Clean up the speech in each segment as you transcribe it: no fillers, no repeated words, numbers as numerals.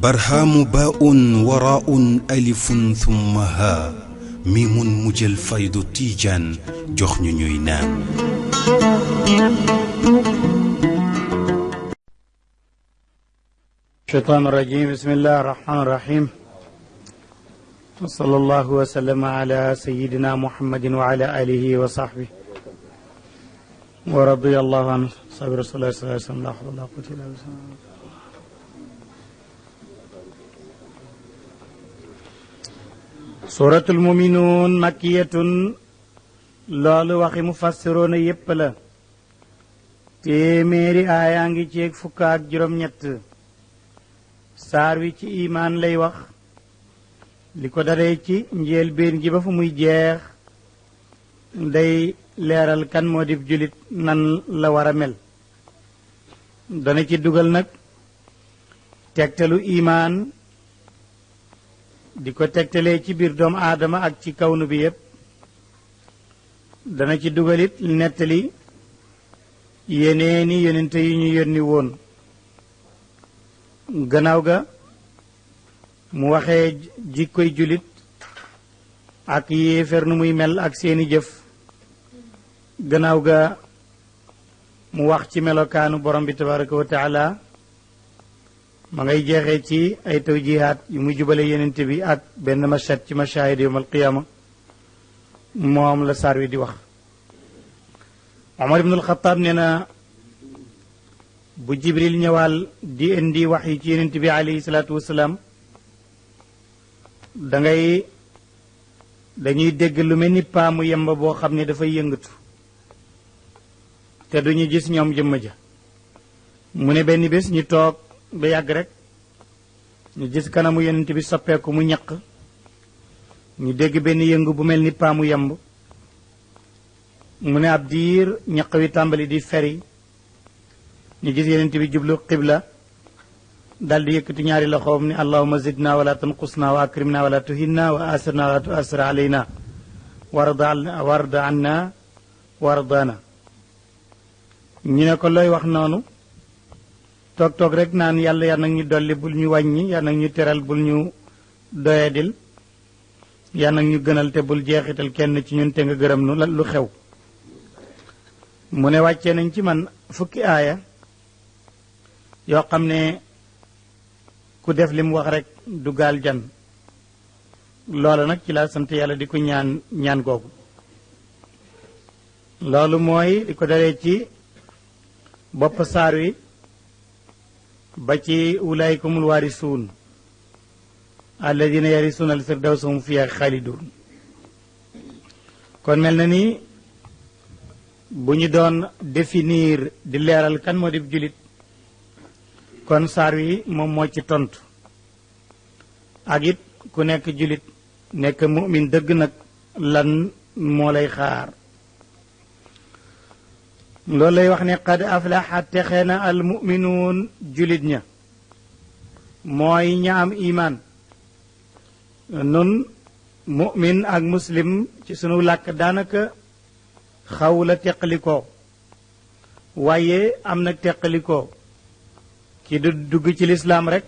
برهام باء وراء ألف ثم ها ميم مجل فيض تيجان جخن نينان الشيطان الرجيم. بسم الله الرحمن الرحيم، وصلى الله وسلم على سيدنا محمد وعلى آله وصحبه ورضي الله عن صحابة رسول الله صلى الله عليه وسلم. لا حول ولا قوة إلا بالله. سورة المؤمنون مكية. loolu waxi mufassiroona yépp la. téeméeri aaya ngi ceeg fukk ak juróom-ñett. saar wi ci imaan lay wax, li ko daree ci njëlbéen gi ba fu muy jeex day leeral kan moo di julit nan la war a mel. dana ci dugal nag tegtalu imaan, di ko tegtalee ci biir doomu aadama ak ci kawnu bi yépp. dana ci dugalit nettali yeneeni yonente yi ñu yónni woon. gannaaw ga mu waxee jikkoy julit ak yéeféer nu muy mel ak seeni jëf. gannaaw ga mu wax ci melokaanu borom bi tabaraka wa taala. ma ngay jeexee ci ay tawjihaat yu muy jubale yonente bi ak benn mashhad ci mashahid yawm al qiyaama. moom la saar wi di wax. Omar ibn al-Khattab nee na bu Jibril ñëwaal di indi wax yi ci yonent bi alayhi salaatu wasalaam, dañuy dégg lu mel ni paamu yemba boo xam ne dafay yëngatu te duñu gis ñoom jëmm ja. mu ne benn bés ñu toog ba yàgg rek ñu gis kanamu yonent bi soppeeku mu ñaq. ñu dégg benn yëngu bu mel ni paamu yemb. mu ne ab diir ñaq wi tàmbali di feri. ñu gis yonent bi jublu qibla dal di yëkkati ñaari loxoom ni allahumma zidna wala tanqusna wa akrimna wala tuhinna wa asirna wala tuasir alayna warda anna wardana. ñu ne ko looy wax noonu. toog rek naan yàlla yal nag ñu dolli bul ñu wàññi, yal nag ñu teral bul ñu doyadil, yal nag ñu gënal te bul jeexital kenn ci ñun te nga gërëm nu lu xew. mu ne wàccee nañ ci man fukki aaya yoo xam ne ku def li mu wax rek du gaal jan. loolu nag ci laa sant yàlla di ko ñaan googu. loolu mooy di ko dalee ci bopp saar wi ba ci ulaayikumul waarisuun alladina yarisuuna al firdawsa hum fiha xaalidun. kon mel na ni bu ñu doon définir di leeral kan moo di julit, kon saar wi moom moo ci tontu. ak it ku nekk julit nekk mu'min dëgg nag lan moo lay xaar. loolu lay wax ne qad aflaxa texee na al mu'minuun julit ña mooy ña am imaan. nun mu'min ak muslim ci sunu làkk daanaka xaw la teqalikoo, waaye am na teqalikoo. ki du dugg ci lislaam rek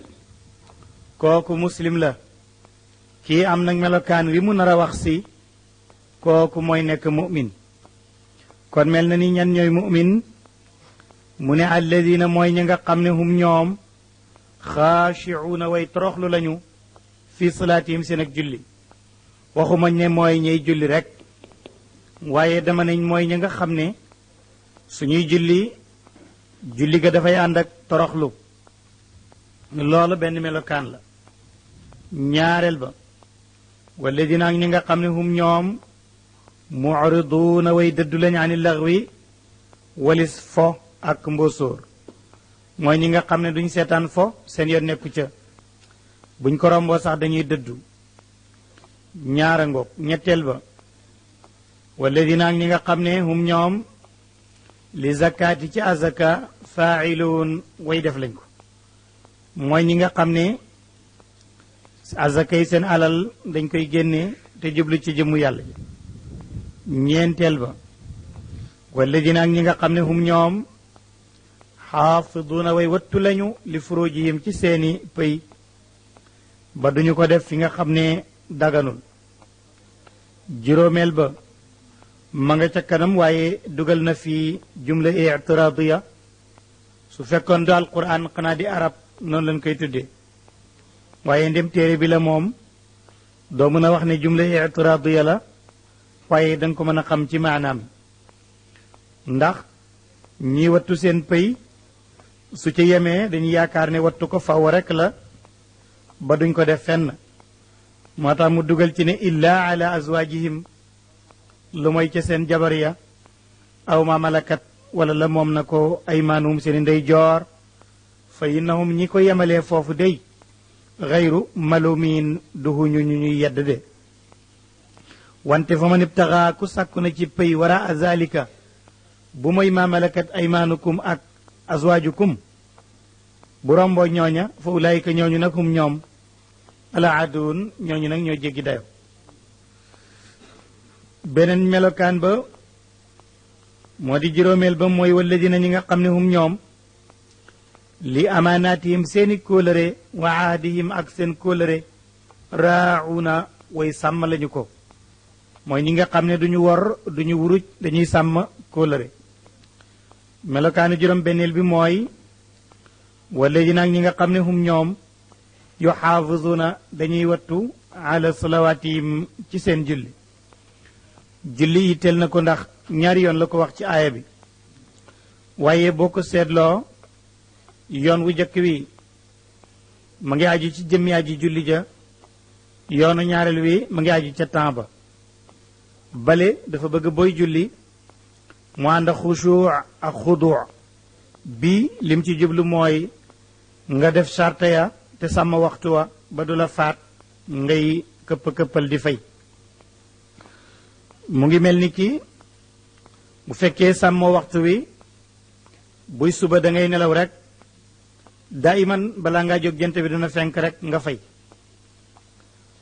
kooku muslim la. kii am nag melokaan wi mu nar a wax si kooku mooy nekk mu'min. kon mel na ni ñan ñooy mu'min. mu ne alladina mooy ñi nga xam ne hum ñoom xaashi'uuna way toroxlu lañu fi salaatihim seen ak julli. waxumañ ne mooy ñey julli rek, waaye dama nañ mooy ñi nga xam ne suñuy julli ga dafay ànd ak toroxlu. loolu benn melokaan la. ñaareel ba walladina ak ñi nga xam ne hum ñoom mu'riduuna way dëddu lañ ani laghwi walis fo ak mbóosóor. mooy ñi nga xam ne duñ seetaan fo seen yoon nekku ca, buñ ko romboo sax dañuy dëddu. ñaara ngoog. ñetteel ba walladina ak ñi nga xam ne hum ñoom li zakaati ci azaka faa'iluun way def lañ ko. mooy ñi nga xam ne azaka yi seen alal dañ koy génnee te jublu ci jëmmu yàlla ji. ñeenteel ba walladina ak ñi nga xam ne hum ñoom xaafiduuna way wattu lañu li furujihim ci seeni pëy ba duñu ko def fi nga xam ne daganul juróomeel ba ma nga ca kanam waaye dugal na fi jumla ictiraadiya su fekkoon du alquran xanaa di arab noonu lañ koy tuddee waaye ndem téere bi la moom doo mën a wax ne jumla ictiraadiya la waaye danga ko mën a xam ci maanaam ndax ñi wattu seen pëy su ci yemee dañuy yaakaar ne wattu ko faw rekk la ba duñ ko def fenn moo tax mu dugal ci ne illa ala azwaajihim lu mooy ca seen jabar ya aw ma malakat wala la moom na ko aymaanuhum seen ndey joor fa innahum ñi ko yemalee foofu dey xayru malumin duhuñu ñu ñuy yedd de wante fa man ibtaxaa ku sàkku na ci pëy wara azalika bu mooy ma malakat aymaanukum ak azwaajukum bu romboo ñooña fa ulaayika ñooñu nag hum ñoom ala aduun ñooñu nag ñoo jéggi dayo beneen melokaan ba moo di juróomeel ba mooy walladina ñi nga xam ne hum ñoom li amaanaatihim seeni kóolëre wa ahdihim ak seen kóolëre raauna way sàmm lañu ko mooy ñi nga xam ne duñu wor duñu wuruj dañuy sàmm kóolëre melokaanu juróom benneel bi mooy walladina ak ñi nga xam ne hum ñoom yuxaafizuuna dañuy wattu ala salawaatihim ci seen julli julli yitteel na ko ndax ñaari yoon la ko wax ci aaya bi waaye boo ko seetloo yoon wu jëkk wi ma ngi aju ci jëmmi aji julli ja yoonu ñaareel wi ma ngi aju ca temps ba bale dafa bëgg booy julli mu ànd ak xusuu ak xuduu bi lim ci jublu mooy nga def charte ya te sàmm waxtu wa ba du la faat ngay këpp-këppal di fay mu ngi mel ni ki bu fekkee sàmmoo waxtu wi buy suba da ngay nelaw rek daiman balaa ngaa jóg jant bi dina fenk rek nga fay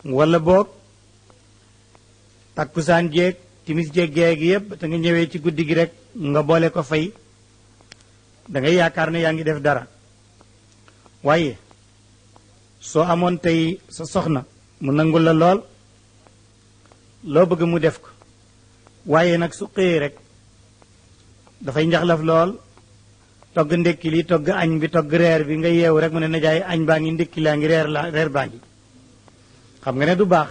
wala boog takkusaan jéeg timis jéeg géeg yëpp te nga ñëwee ci guddi gi rek nga boole ko fay da ngay yaakaar ne yaa ngi def dara waaye soo amoon tey sa soxna mu nangul la lool loo bëgg mu def ko waaye nag su xëyee rek dafay njaxlaf lool togg ndékki li togg añ bi togg reer bi nga yeewu rek mu ne najaay añ baa ngi ndékki laa ngi reer baa ngi xam nga ne du baax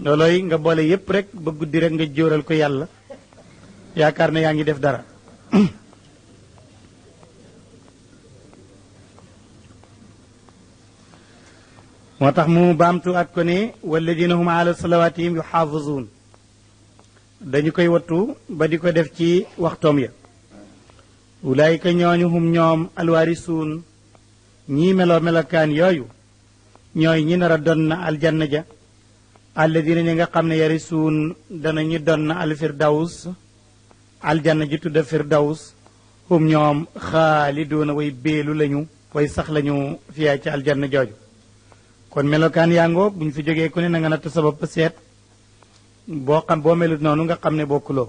loolooy nga boole yépp rek ba guddi rek nga jóoral ko yàlla yaakaar ne yaa ngi def dara moo tax mu baamtu at ko ne walladina hum ala salawatihim yuxaafizuun dañu koy wattu ba di ko def ci waxtoom ya ulaayika ñooñu hum ñoom alwaarisuun ñii meloo melokaan yooyu ñooy ñi nar a don na aljanna ja alladina ñi nga xam ne yarisuun danañu don na alfirdaws aljanna ji tudda firdaws hum ñoom xaaliduuna way béelu lañu way sax lañu fiyaa ci aljanna jooju kon melokaan yaa ngoog bu ñu fi jógee ku ne na nga natt sa bopp seet boo melut noonu nga xam ne bokkuloo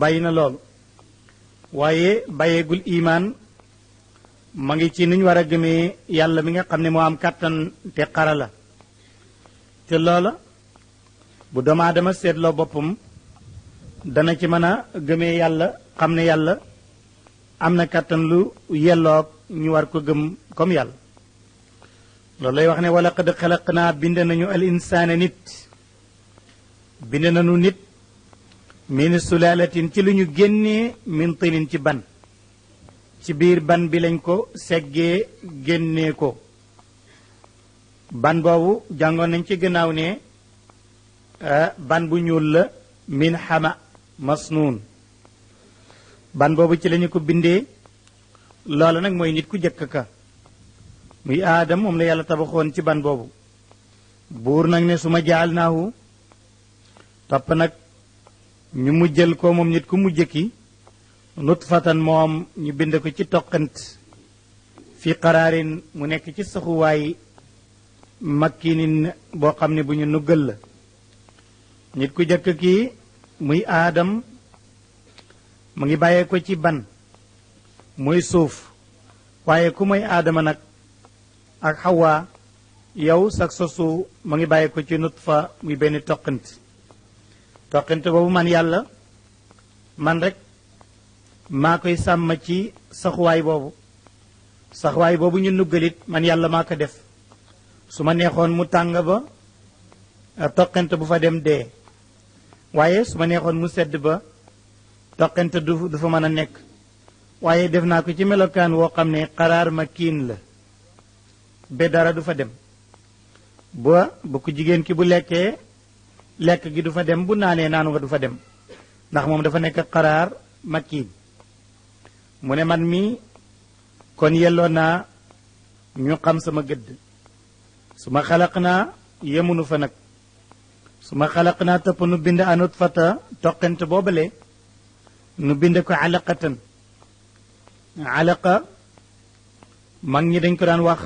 bàyyi na loolu waaye bàyyeegul imaan ma ngi ci nuñ war a gëmee yàlla mi nga xam ne moo am kàttan te xara la te loola bu doomu aadama seetloo boppam dana ci mën a gëmee yàlla xam ne yàlla am na kàttan lu yelloog ñu war ko gëm comme yàlla loolu lay wax ne wala qad xalaqnaa bind nañu al insaana nit bind nañu nit min sulaalatin ci lu ñu génnee min tinin ci ban ci biir ban bi lañ ko seggee génnee ko ban boobu jàngoon nañ ci gannaaw ne ban bu ñuul la min xama masnuun ban boobu ci lañu ko bindee loola nag mooy nit ku jëkk ka muy aadam moom la yàlla tabaxoon ci ban boobu buur nag ne su ma jaal naahu topp nag ñu mujjal ko moom nit ku mujj ki nutfatan moom ñu bind ko ci toqant fi qaraarin mu nekk ci saxuwaay makkinin boo xam ne bu ñu nuggal la nit ku jëkk ki muy aadam mu ngi bàyyee ko ci ban muy suuf waaye ku mooy aadama nag ak xawaa yow sax sosu mu ngi bàyyee ko ci nutfa muy benn toqant boobu man yàlla man rek maa koy sàmm ci saxuwaay boobu ñu nuggalit man yàlla maa ko def su ma neexoon mu tàng ba toqant bu fa dem dee waaye su ma neexoon mu sedd ba toqant du fa mën a nekk waaye def naa ko ci melokaan woo xam ne xaraar ma kiin la ba dara du fa dem bu ko jigéen ki bu lekkee lekk gi du fa dem bu naanee naanu nga du fa dem ndax moom dafa nekk xaraar ma kiin mu ne man mi kon yelloo naa ñu xam sama gëdd su ma xalaq naa yemunu fa nag su ma xalaq naa topp nu bind anut fata toqent boobale nu bind ko alaqatan alaqa mag ñi dañ ko daan wax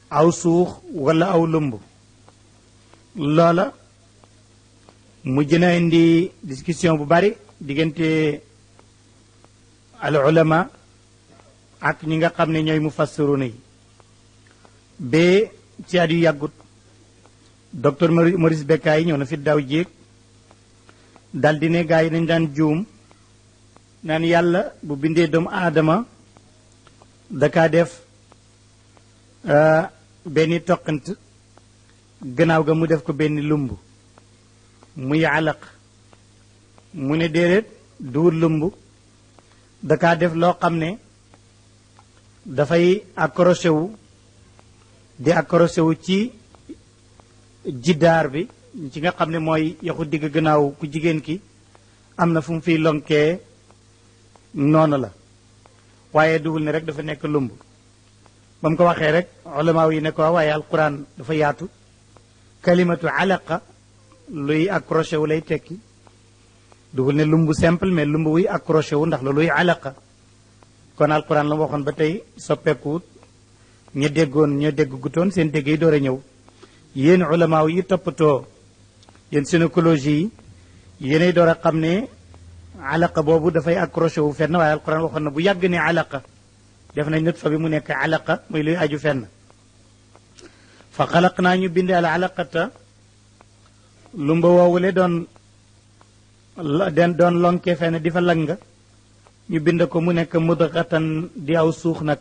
aw suux wala aw lumb loola mujj na indi discussion bu bari diggante al ulama ak ñi nga xam ne ñooy mufassiruna yi ba ci at yu yàggut docteur Maurice Bucaille ñëw na fi daaw jéeg dal di ne gaa yi dañ daan juum naan yàlla bu bindee doomu aadama dakaa def benn toqant gannaaw ga mu def ko benn lumb muy alaq mu ne déedéet duwul lumb dakaa def loo xam ne dafay accroché wu di accroché wu ci jiddaar bi ci nga xam ne mooy yaxu digg gannaaw ku jigéen ki am na fu mu fiy lonkee noonu la waaye duwul ne rek dafa nekk lumb ba mu ko waxee rek ulamaaw yi ne ko waaye alquran dafa yaatu kalimatu alaqa luy accroché wu lay tekki duwul ne lumb simple mais lumb wuy accroché wu ndax looluy alaqa kon alquran la mu waxoon ba tey soppeekuwut ña dégg gutoon seen dégg yi door a ñëw yéen ulamaaw yi toppatoo yéen gynécologie yi yéenay door a xam ne alaqa boobu dafay accroché wu fenn waaye alquran waxoon na bu yàgg ne alaqa def nañ nutfa bi mu nekk alaqa muy luy aju fenn fa xalaq naa ñu binde al alaqata lumba woowule doon lonke fenn di fa langa ñu bind ko mu nekk mudghatan di aw suux nag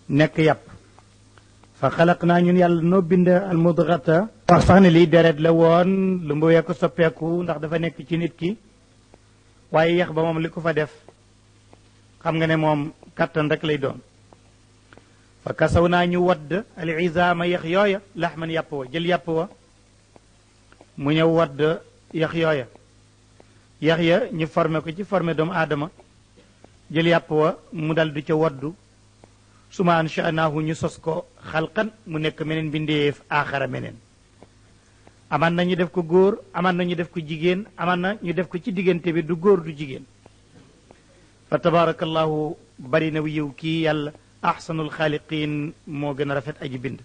nekk yàpp fa xalaq naa ñun yàlla noo bind al mudghata wax sax ne lii deret la woon lumba wee ko soppeeku ndax dafa nekk ci nit ki waaye yax ba moom li ko fa def xam nga ne moom kattan rek lay doon fa kasaw naa ñu wadd al izaama yax yooya laxman yàpp wa jël yàpp wa mu ñëw wadd yax yooya yax ya ñu formé ko ci formé doomu aadama jël yàpp wa mu dal du ca waddu suma ansha'naahu ñu sos ko xalqan mu nekk meneen bindeef aaxara meneen aman na ñu def ko góor aman na ñu def ko jigéen aman na ñu def ko ci diggante bi du góor du jigéen fa tabarakallahu bari na yiw kii yàlla ahsanul xaaliqiin moo gën a rafet aji bind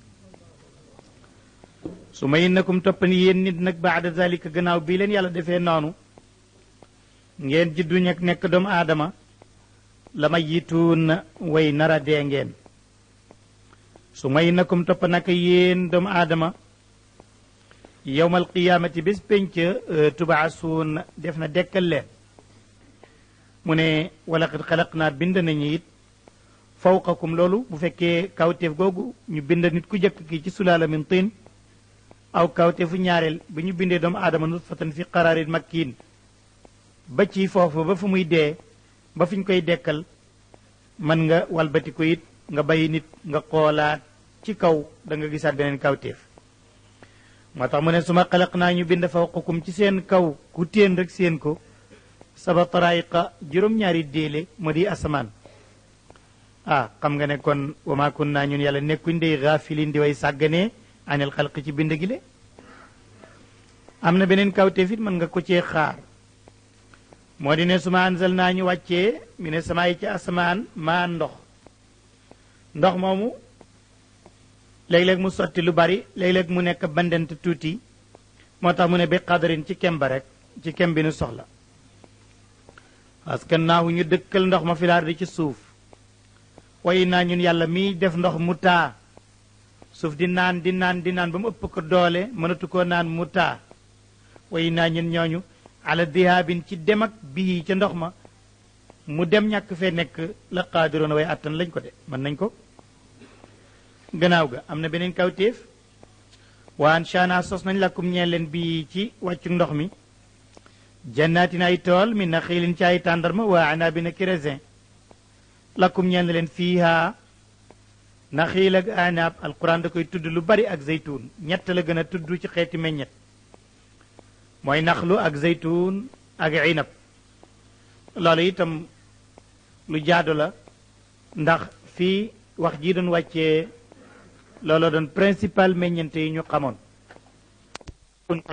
su ma innakum toppani yéen nit nag baada zalika gannaaw bii leen yàlla defee noonu ngeen juddu ñek nekk doomu aadama la ma yituun way nara dee ngeen su ma innakum topp naka yéen doomu aadama yowmal qiyaamati bés pénc tubaasuun def na dekkal leen mu ne walaqad xalaq naa bind nañu it fawqakum loolu bu fekkee kawteef googu ñu bind nit ku jëkk ki ci sulaala min tin aw kawteefu ñaareel bi ñu bindee doomu aadama nutfatan fi qaraarin makkiin ba ci foofu ba fu muy dee ba fi ñu koy dekkal mën nga walbati ko it nga bàyyi nit nga xoolaat ci kaw da nga gisaat beneen kawteef moo tax mu ne suma xalaq naa ñu bind fawqakum ci seen kaw ku téen rek seen ko saba taraayiqa juróom-ñaari déele moo di asamaan xam nga ne kon wa maa kunnaa ñun yàlla nekkuñ dey gaafilin di way sàgganee anil xalq ci bind gi le am na beneen kawteef it mën nga ko cee xaar moo di ne suma anzal naa ñu wàccee mi ne sama yi ci asamaan maa ndox moomu léeg-léeg mu sotti lu bari léeg-léeg mu nekk bandent tuuti moo tax mu ne bi qadarin ci kem ba rek ci kem bi nu soxla askannaahu ñu dëkkal ndox ma filaar di ci suuf way naa ñun yàlla miy def ndox mu taa suuf di naan di naan di naan ba mu ëpp ko doole mënatu koo naan mu taa way naa ñun ñooñu ala dihaabin ci dem ak bii ca ndox ma mu dem ñàkk fee nekk la qaadiroona way attan lañ ko de mën nañ ko gannaaw ga am na beneen kawtéef waan shaana sos nañ lakum ñeel leen bii ci wàccu ndox mi jannaatin ay tool min naxiilin ci ay tàndarma waa anaabin ak raisin lakum ñeel na leen fiiha naxiil ak anaab alquran da koy tudd lu bari ak zeytuun ñett la gën a tudd ci xeeti meññet mooy naxlu ak zeytuun ak inab loolu itam lu jaadu la ndax fii wax ji doon wàccee loolu doon principal meññente yi ñu xamoon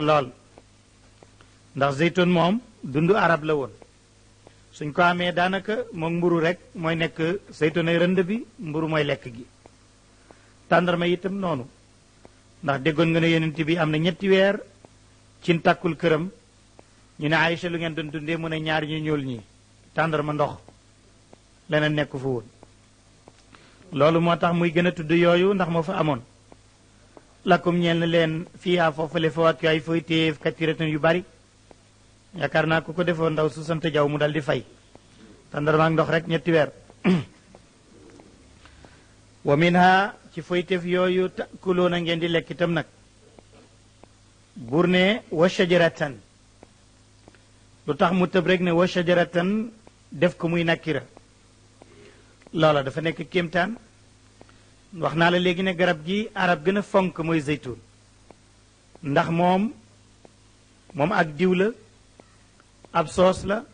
lool ndax zeytuun moom dundu arab la woon suñ ko amee daanaka moom mburu rek mooy nekk zeytuun ay rënd bi mburu mooy lekk gi tàndarma itam noonu ndax déggoon nga ne yonent bi am na 3 weer cin tàkkul këram ñu ne Aïcha lu ngeen doon dundee mu ne ñaar ñu ñuul ñi tàndarma ndox leneen nekk fu woon loolu moo tax muy gën a tudd yooyu ndax moo fa amoon lakum ñeel na leen fiihaa foofale fawaakih ay fooy téef katiratun yu bari yaakaar naa ku ko defoon ndaw su sant jaw mu dal di fay tàndarma ak ndox rek 3 weer wa minha ci fooy téef yooyu takuloona ngeen di lekk itam nag buur ne wa shajaratan lu tax mu tëb rek ne wa shajaratan def ko muy nakira loola dafa nekk kéemtaan wax naa la léegi ne garab gi arab gën a fonk mooy zeytuun ndax moom ak diw la ab soos la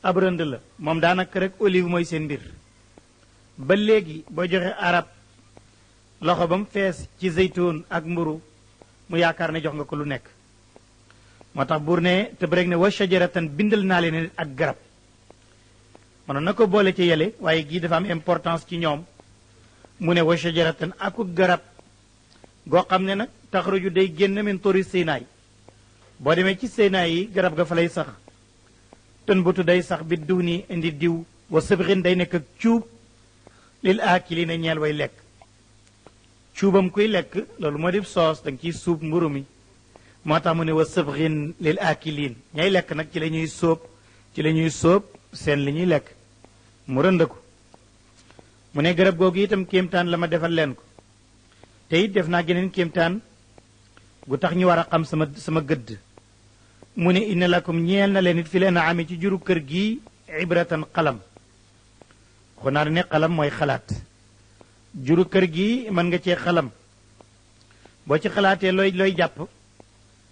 ab rënd la moom daanaka rek olive mooy seen mbir ba léegi boo joxe arab loxo ba mu fees ci zeytuun ak mburu mu yaakaar ne jox nga ko lu nekk moo tax buur ne tëb rek ne wa shajaratan bindal naa leen ak garab manoon na ko boole ci yele waaye gii dafa am importance ci ñoom mu ne wa shajaratan aku garab goo xam ne nag taxruju day génn min turi Sinaay boo demee ci Sinaay yi garab ga fa lay sax tën butu day sax bi duuni indi diw wa sibrin day nekk ak cuub lil aakiliina ñeel way lekk cuubam kuy lekk loolu moo di soos da nga ciy suub mburu mi moo tax mu ne wa sibrin lil aakiliin ñay lekk nag ci la ñuy sóob seen li ñuy lekk mu rënd ko mu ne garab googu itam kéemtaan la ma defal leen ko te it def naa geneen kéemtaan gu tax ñu war a xam sama gëdd mu ne inna lakum ñeel na leen it fi leen a amee ci juru kër gi ibratan xalam xonaa ne xalam mooy xalaat juru kër gi mën nga cee xalam boo ci xalaatee looy jàpp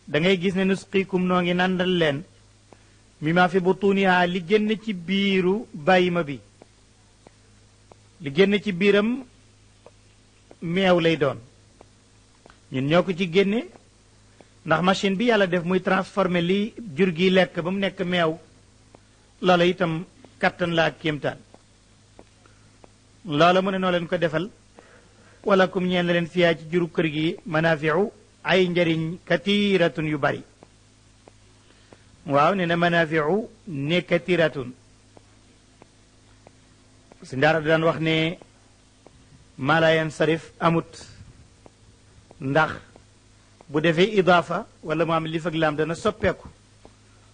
da ngay gis ne nusqiikum noo ngi nàndal leen mi ma fi butuniha li génn ci biiru bàyyima bi li génn ci biiram meew lay doon ñun ñoo ko ci génne ndax machine bi yàlla def muy transformer li jur gi lekk ba mu nekk meew loola itam kattan la ak kéemtaan loola mu ne noo leen ko defal wala kum ñeen leen fiyaa ci juru kër gi manaafiu ay njariñ katiratun yu bari waaw nee na manaafiu ne katiratun si ndaara daan wax ne maalayan sarif amut ndax bu defee idaafa wala mu am lif ak laam dana soppeeku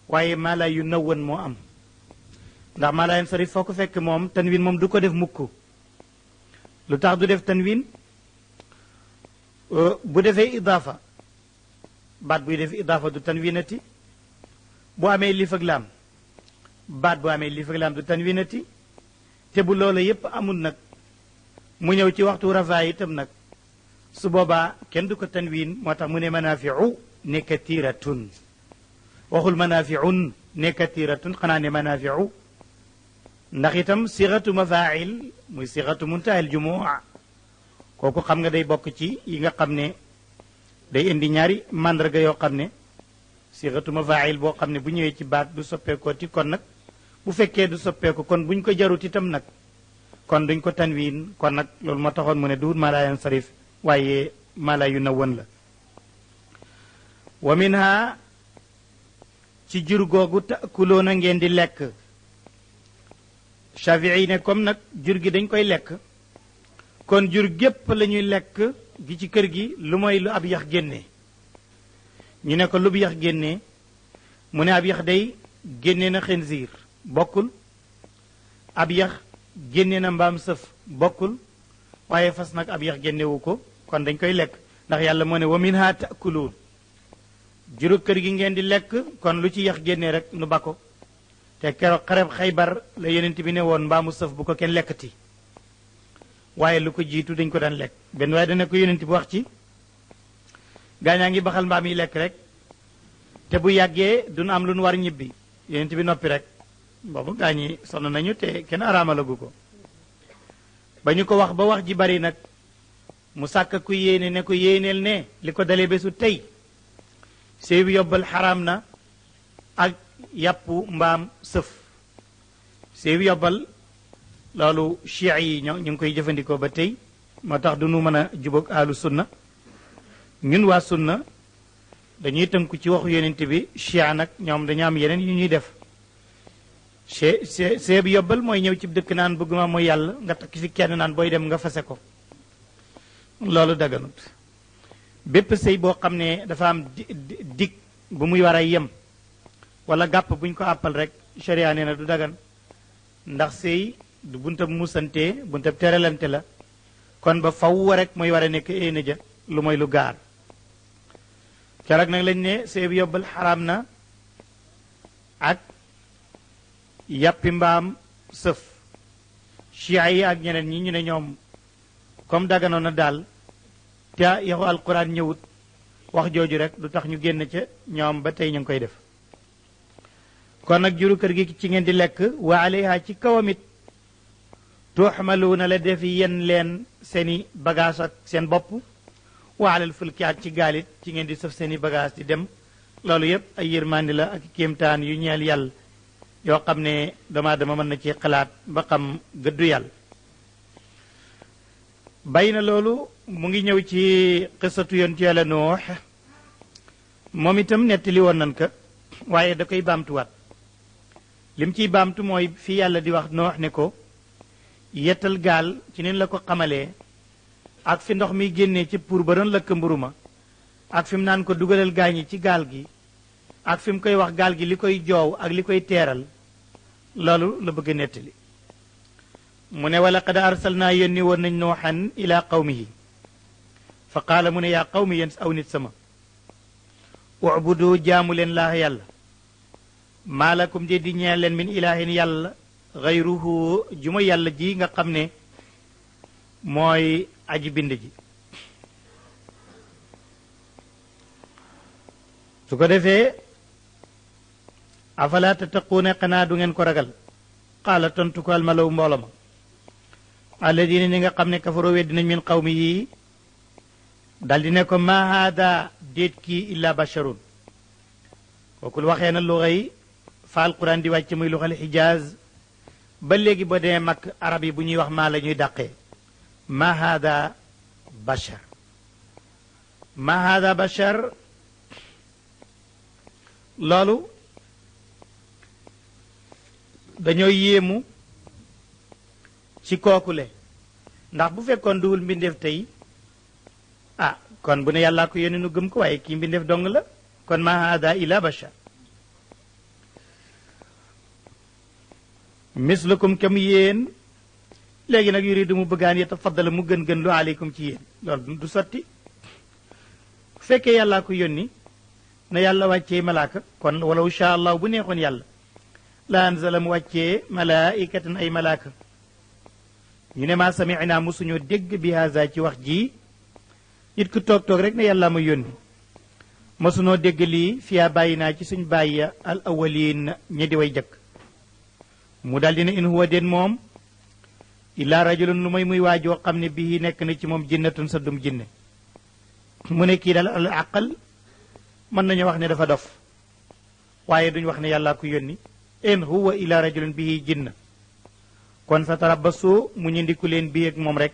waaye maala yu nawwan moo am ndax maalayan sarif foo ko fekk moom tanwin moom du ko def mukk lu tax du def tanwin bu defee idaafa baat buy def idaafa du tanwinati bu amee lif ak laam baat bu amee lif ak laam du tanwinati te bu loola yépp amul nag mu ñëw ci waxtu rafaa itam nag su boobaa kenn du ko tanwin moo tax mu ne manaafiu ne katiratun waxul manaafiun ne katiratun xanaa ne manaafiu ndax itam sixatu mafail muy sixatu muntahil jumua kooku xam nga day bokk ci yi nga xam ne day indi ñaari màndarga yoo xam ne sixatu mafail boo xam ne bu ñëwee ci baat du soppeekoo ti kon nag bu fekkee du soppeeku kon buñ ko jarut itam nag kon duñ ko tanwin kon nag loolu moo taxoon mu ne duut maalayan sarif waaye maala yu nawwan la wa minha ci jur googu takuloona ngeen di lekk Shafii ne comme nag jur gi dañ koy lekk kon jur gépp la ñuy lekk gi ci kër gi lu mooy lu ab yax génnee ñu ne ko lu bu yax génnee mu ne ab yax day génne na xinziir bokkul ab yax génne na mbaam sëf bokkul waaye fas nag ab yax génnewu ko kon dañ koy lekk ndax yàlla moo ne wa minha taakuluun juru kër gi ngeen di lekk kon lu ci yax génnee rek nu ba ko te keroog xareb Xaybar la yonent bi ne woon mbaamu sëf bu ko kenn lekkati waaye lu ko jiitu dañ ko daan lekk benn waaye dana ko yonent bi wax ci gaañaa ngi baxal mbaam yi lekk rek te bu yàggee duñu am lu nu war ñibbi yonent bi noppi rek boobu gaañi sonn nañu te kenn araamalagu ko ba ñu ko wax ba wax ji bari nag mu sàkk ku yéene ne ko yéeneel ne li ko dalee bésu tey séy bi yobbal xaraam na ak yàppu mbaam sëf séy bi yobbal loolu chia yi ñu ngi koy jëfandikoo ba tey moo tax du nu mën a jubóog ahlu sunna ñun waa sunna dañuy tënku ci waxu yonent bi chia nag ñoom dañu am yeneen yu ñuy def séy bi yobbal mooy ñëw ci dëkk naan bëgguma mooy yàlla nga takk ci kenn naan booy dem nga fase ko loolu daganut bépp sëy boo xam ne dafa am dig bu muy war a yem wala gàpp bu ñu ko àppal rek sharia nee na du dagan ndax sëy du buntab musante buntab teralante la kon ba faw rek mooy war a nekk éena ja lu mooy lu gaar keroog nag lañ ne sëy bi yobbal xaraam na ak yàppi mbaam sëf chia yi ak ñeneen ñi ñu ne ñoom comme daganoon na daal te yaxu alquran ñëwut wax jooju rek du tax ñu génn ca ñoom ba tey ñu ngi koy def kon nag juru kër gi ci ngeen di lekk wa alayha ci kawam it tuxmaluuna la def yen leen seeni bagage ak seen bopp wa alal fulki ak ci gaalit ci ngeen di sëf seeni bagage di dem loolu yépp ay yërmandi la ak kéemtaan yu ñeel yàlla yoo xam ne dama mën na ci xalaat ba xam gëddu yàlla bay na loolu mu ngi ñëw ci xisatu yonent yàlla noox moom itam nettali woon nan ka waaye da koy baamtuwaat lim ciy baamtu mooy fi yàlla di wax noox ne ko yettal gaal ci nin la ko xamalee ak fi ndox mi génnee ci pour ba doon lëkk mburu ma ak fi mu naan ko dugalal gaañi ci gaal gi ak fi mu koy wax gaal gi li koy joow ak li koy teeral loolu la bëgg a nettali mu ne wala qad arsalnaa yónni woon nañ nooxan ila qawmihi fa qaala mu ne yaa qawmi yéen aw nit sama ubudu jaamu leen laa yàlla maa lakum de di ñeel leen min ilaahin yàlla gayruhu juma yàlla ji nga xam ne mooy aji bind ji su ko defee afala tattaquuna xanaa du ngeen ko ragal qaala tontu ko almalaw mboolo ma alladina ñi nga xam ne kafaroo weddi nañ min qawmi yi daldi ne ko ma haada déet kii illa basharun kookul waxee na luxa yi fa alquran di wàcc muy luxal xijaaz ba léegi ba demee mag arab yi bu ñuy wax maa la ñuy dàqee ma haada bashar ma haada bashar loolu dañoo yéemu ci kookule ndax bu fekkoon duwul mbindeef tey ah kon bu ne yàllaa ko yónni nu gëm ko waaye kii mbindeef dong la kon ma haada illa bashar mislukum kam yéen léegi nag yuridu mu bëggaan yatafaddala mu gën lu aleykum ci yéen loolu du sotti bu fekkee yàllaa ko yónni na yàlla wàccee malaaka kon walaw sha allah bu neexoon yàlla la anzala mu wàccee malaikatan ay malaaka ñu ne maa sami'na musuñoo dégg bi haza ci wax ji it ku toog rek ne yàlla ma yónni mosunoo dégg lii fiyaa bàyyi naa ci suñ bàyyi al awwalin ñi di way jëkk mu daldi ne in huwa den moom illaa rajulun lu muy waajoo xam ne bii nekk na ci moom jinnatun sa dum jinne mu ne kii daal al aqal mën nañu wax ne dafa dof waaye duñ wax ne yàllaa ko yónni in huwa illa rajulun bihi jinna kon fa tarabbasu mu ñu ndiku leen bii ak moom rek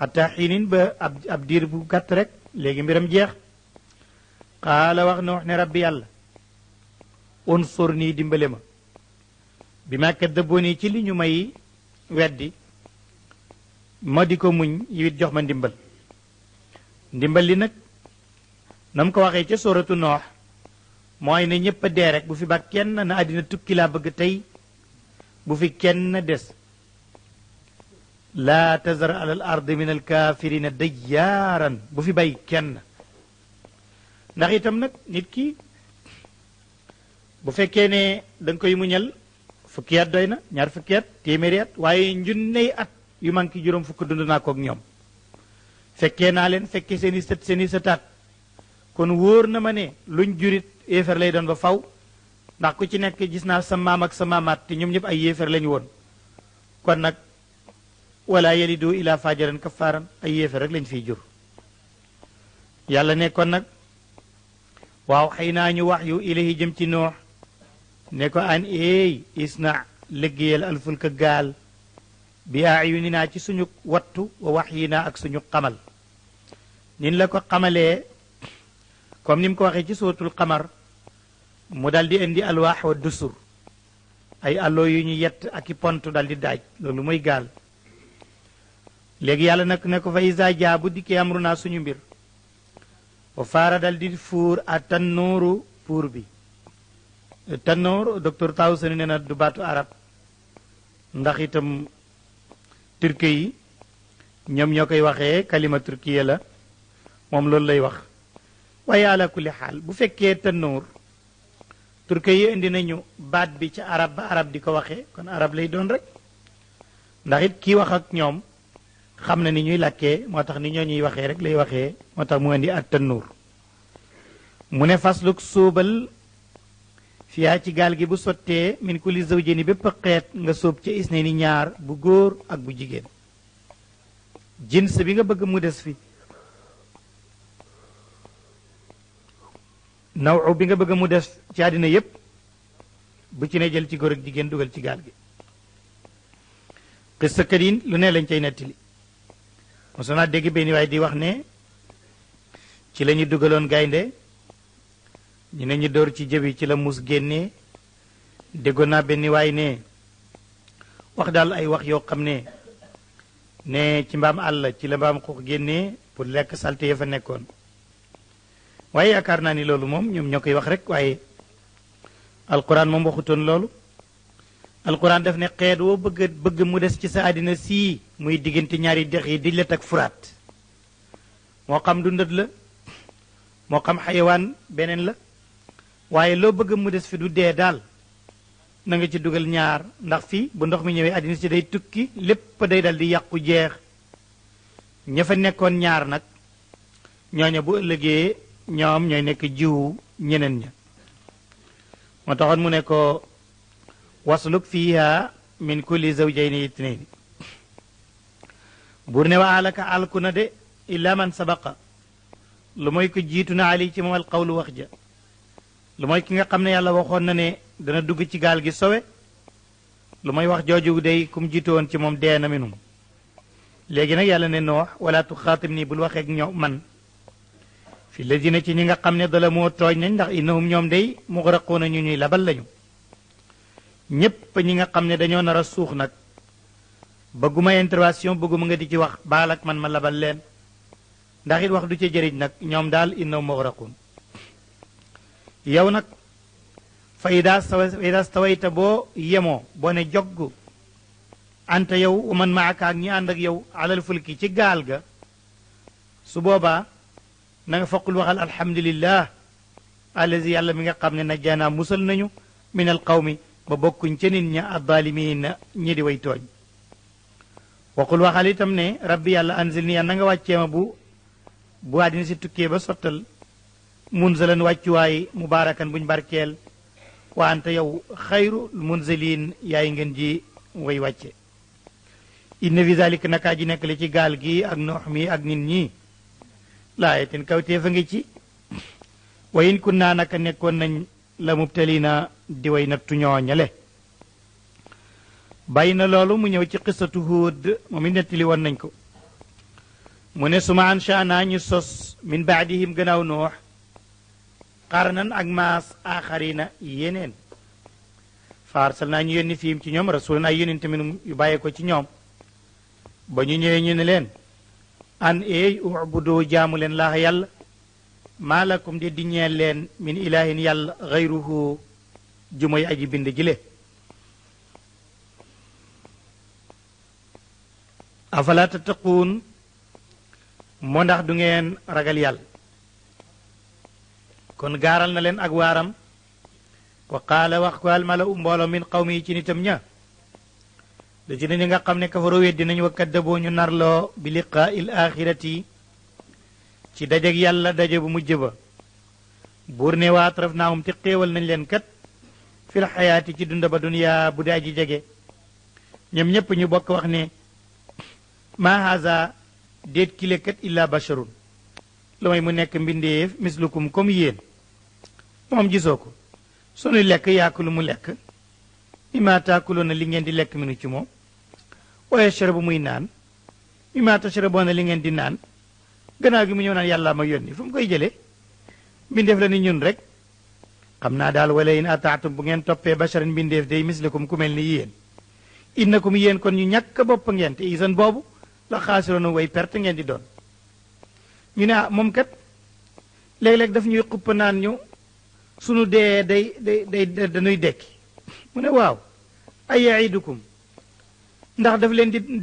hatta xiinin ba ab diir bu gàtt rek léegi mbiram jeex qaala wax na wax ne rabbi yàlla unsur nii dimbale ma bi ma kaddabooni ci li ñu may weddi ma di ko muñ yiwit jox ma ndimbal ndimbal li nag na mu ko waxee ca sóoratu noox mooy ne ñépp a dee rek bu fi ba kenn na àddina tukki laa bëgg tey bu fi kenn des laa tazar ala al ardi min al kaafirina dayyaaran bu fi bay kenn ndax itam nag nit ki bu fekkee ne da nga koy muñal fukki at doy na ñaar fukki at téeméeri at waaye njunney at yu manki juróom fukk dund naa ko ak ñoom fekkee naa leen fekkee seeni sët seeni sëtaat kon wóor na ma ne luñ jurit yéefar lay doon ba faw ndax ku ci nekk gis naa sa maam ak sa maamaat te ñoom ñëpp ay yéefar lañu woon kon nag wala yalidu ila fajaran kaffaaran ay yéefar rek lañ fiy jur yàlla ne kon nag waaw xëy naa ñu wax yu ilahi jëm ci noox ne ko an eey isna liggéeyal alfulka gaal bi ayuninaa ci suñu wattu wa wax yi naa ak suñu xamal nin la ko xamalee comme ni mu ko waxee ci sootul xamar mu dal di indi alwaax wa dusur ay allo yu ñu yett ak i pont dal di daaj loolu mooy gaal léegi yàlla nag ne ko fa isa jaa bu dikkee amru naa suñu mbir wa faara dal di fuur a tannooru puur bi tannoor docteur Tawsoni nee na du baatu arab ndax itam turki yi ñoom ñoo koy waxee kalima turkiya la moom loolu lay wax waaye ala kulli xaal bu fekkee tannoor turki yi indi nañu baat bi ca arab ba arab di ko waxee kon arab lay doon rek ndax it kii wax ak ñoom xam na ni ñuy làkkee moo tax ni ñoo ñuy waxee rek lay waxee moo tax mu indi at tannoor mu ne fasluk suubal fiyaa ci gaal gi bu sottee min kulli zawjayni bépp xeet nga sóob ca isnayni ñaar bu góor ak bu jigéen jins bi nga bëgg mu des fi naw bi nga bëgg mu des ci àddina yépp bu ci ne jël ci góor ak jigéen dugal ci gaal gi xissakat yi lu ne lañ cay nettali mosoon naa dégg benn waay di wax ne ci la ñu dugaloon gaynde ñu ne ñu door ci jëbi ci la mus génnee déggoon naa benn waay ne wax daal ay wax yoo xam ne ci mbaam àll ci la mbaam xuux génnee pour lekk salte ya fa nekkoon waaye yaakaar naa ni loolu moom ñoom ñoo koy wax rek waaye alquran moom waxutoon loolu alquran def ne xeet woo bëgg mu des ci sa àddina sii muy diggante ñaari dex yi Dijlat ak Furaat moo xam dundat la moo xam xayawaan beneen la waaye loo bëgg mu des fi du dee daal na nga ci dugal ñaar ndax fii bu ndox mi ñëwee àddina si day tukki lépp day dal di yàqu jeex ña fa nekkoon ñaar nag ñooña bu ëllëgee ñoom ñooy nekk jiwu ñeneen ña moo taxoon mu ne ko wasluk fiiha min kulli zawjayni itnayni buur ne wa alaka alku na de illa man sabaqa lu mooy ko jiitu na ali ci moom al qawlu wax ja lu mooy ki nga xam ne yàlla waxoon na ne dana dugg ci gaal gi sowe lu mooy wax jooju day kum jiitu woon ci moom dee na minum léegi nag yàlla ne noox wala tuxaatim nii bul waxeek ñoom man fi ladina ci ñi nga xam ne dala moo tooñ nañ ndax innahum ñoom day muxraquuna ñu ñuy labal lañu ñépp ñi nga xam ne dañoo nar a suux nag bëgguma intervention bëgguma nga di ci wax baal ak man ma labal leen ndax it wax du ca jëriñ nag ñoom daal innahum muxraquun yow nag fa ida stawayta boo yemoo boo ne jogg anta yow wa man maaka ak ñi ànd ak yow alal fulki ci gaal ga su boobaa na nga faqul waxal alhamdulillah allazi yàlla mi nga xam ne najjaanaa musal nañu min al qawmi ba bokkuñ ca nit ña addaalimiin ñi di way tooñ waqul waxal itam ne rabbi yàlla anzil ni na nga wàccee ma bu àddina si tukkee ba sottal munzalan wàccuwaay mubaarakan buñ barkeel wa anta yow xayru munzilin yaay ngeen ji way wàcce inna fi zalika nakaa ji nekk li ci gaal gi ak noox mi ak nit ñi laayatin kawtee fa ngi ci wa in kunna naka nekkoon nañ la mubtalina di way nattu ñooñale bàyyi na loolu mu ñëw ci qissatu Huud moom it nettali woon nañ ko mu ne suma anshaana ñu sos min baadihim gannaaw noox qarnan ak maas aaxarina yeneen fa arsalnaa ñu yónni fiim ci ñoom rasulan ay yónent minhum yu bàyyee ko ci ñoom ba ñu ñëwee ñu ne leen an eey ubudu jaamu leen laaxa yàlla maa lakum di ñeel leen min ilahin yàlla gayruhu ju mooy aji bind jile afala tattaquun moo ndax du ngeen ragal yàlla kon gaaral na leen ak waaram wa qaala wax ko almala u mbooloo min qawmi yi ci nitam ña da ci ñi nga xam ne kafaru weddi nañu wa kaddaboo ñu narloo bi liqaa il axirati ci dajeg yàlla daje bu mujj ba buur ne waa atraf naahum te xéewal nañ leen kat fil xayaati ci dunda ba duniyaa bu daa ji jege ñoom ñépp ñu bokk wax ne maa haza déet kile kat illa basharun lu may mu nekk mbindeef mislukum comme yéen moom gisoo ko sunuy lekk yaakulu mu lekk mimma taakuloona li ngeen di lekk minu ci moom wa yashrabu muy naan mimma tashraboona li ngeen di naan gannaaw gi mu ñëw naan yàlla ma yónni fu mu koy jëlee mbindeef la ni ñun rek xam naa daal wala in ataatum bu ngeen toppee basharan mbindeef day mislikum ku mel ni yéen innakum yéen kon ñu ñàkk bopp ngeen te isan boobu la xaasiroona way perte ngeen di doon ñu ne moom kat léeg-léeg daf ñuy xupp naan ñu sunu dee dañuy dekki mu ne waaw ay yaidukum ndax daf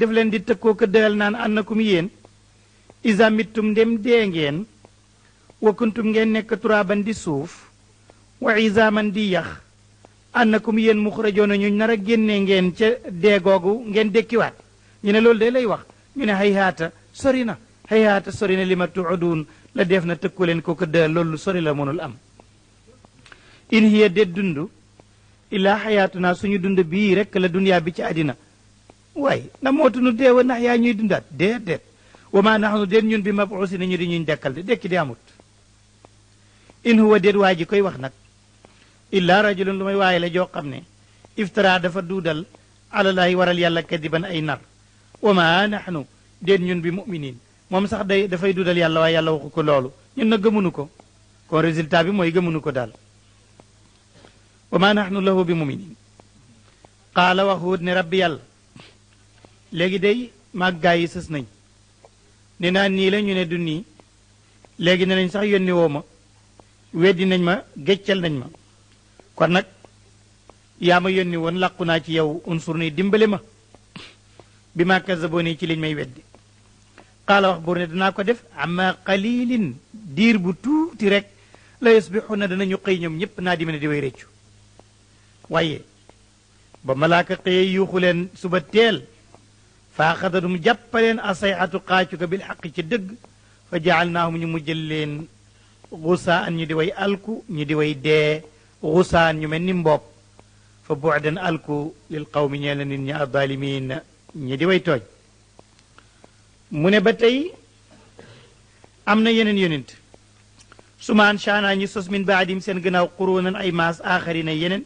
leen di tëkkoo ko dëgal naan annakum yéen isa mittum ndem dee ngeen wa kuntum ngeen nekk turaaban di suuf wa isaaman di yax annakum yéen muxrajoona ñu nar a génnee ngeen ca dee googu ngeen dekkiwaat ñu ne loolu de lay wax ñu ne hayhaata sori na hayhaata sori na li ma tuuduun la def na tëkku leen ko ko dëgal loolu sori la mënul am in hiya de dund illaa xayaatuna suñu dund bii rekk la duniyaa bi ci àddina waaye na mootunu deewa ndax yaa ñuy dundaat déet wa maa naxnu déet ñun bi mabuusi na ñu di ñuñ dekkal de dekki di amut in huwa déet waa ji koy wax nag illaa rajulun lu may waaye la joo xam ne iftara dafa duudal alalaahi waral yàlla kadiban ay nar wa maa naxnu déet ñun bi muminin moom sax dafay duudal yàlla waaye yàlla waxu ko loolu ñun na gëmunu ko kon résultat bi mooy gëmunu ko daal wa ma naxnu lahu bi muminin qaala wax Huud ne rabbi yàlla léegi day maag gaa yi sës nañ ne naa nii la ñu ne du nii léegi ne nañ sax yónni woo ma weddi nañ ma géccal nañ ma kon nag yaa ma yónni woon làqu naa ci yow unsur nii dimbale ma bi ma kazabooni ci liñ may weddi qaala wax buur ne danaa ko def amma qalilin diir bu tuuti rek la yusbixuna danañu xëy ñoom ñëpp naa di mene di way réccu waaye ba malaaka xëye yuuxu leen suba teel fa axadatum jàppaleen asayxatu xaacu ko bil xaq ci dëgg fa jaalnaahum ñu mujjal leen xusaan ñu di way alku ñu di way dee xusaan ñu mel ni mbopp fa bu'dan alku lil qawmi ñeel na nit ñi adalimin ñi di way tooñ mu ne ba tey am na yeneen yonent sumaan shaanaa ñi sos min baadim seen gannaaw qurunan ay maas aaxarina yeneen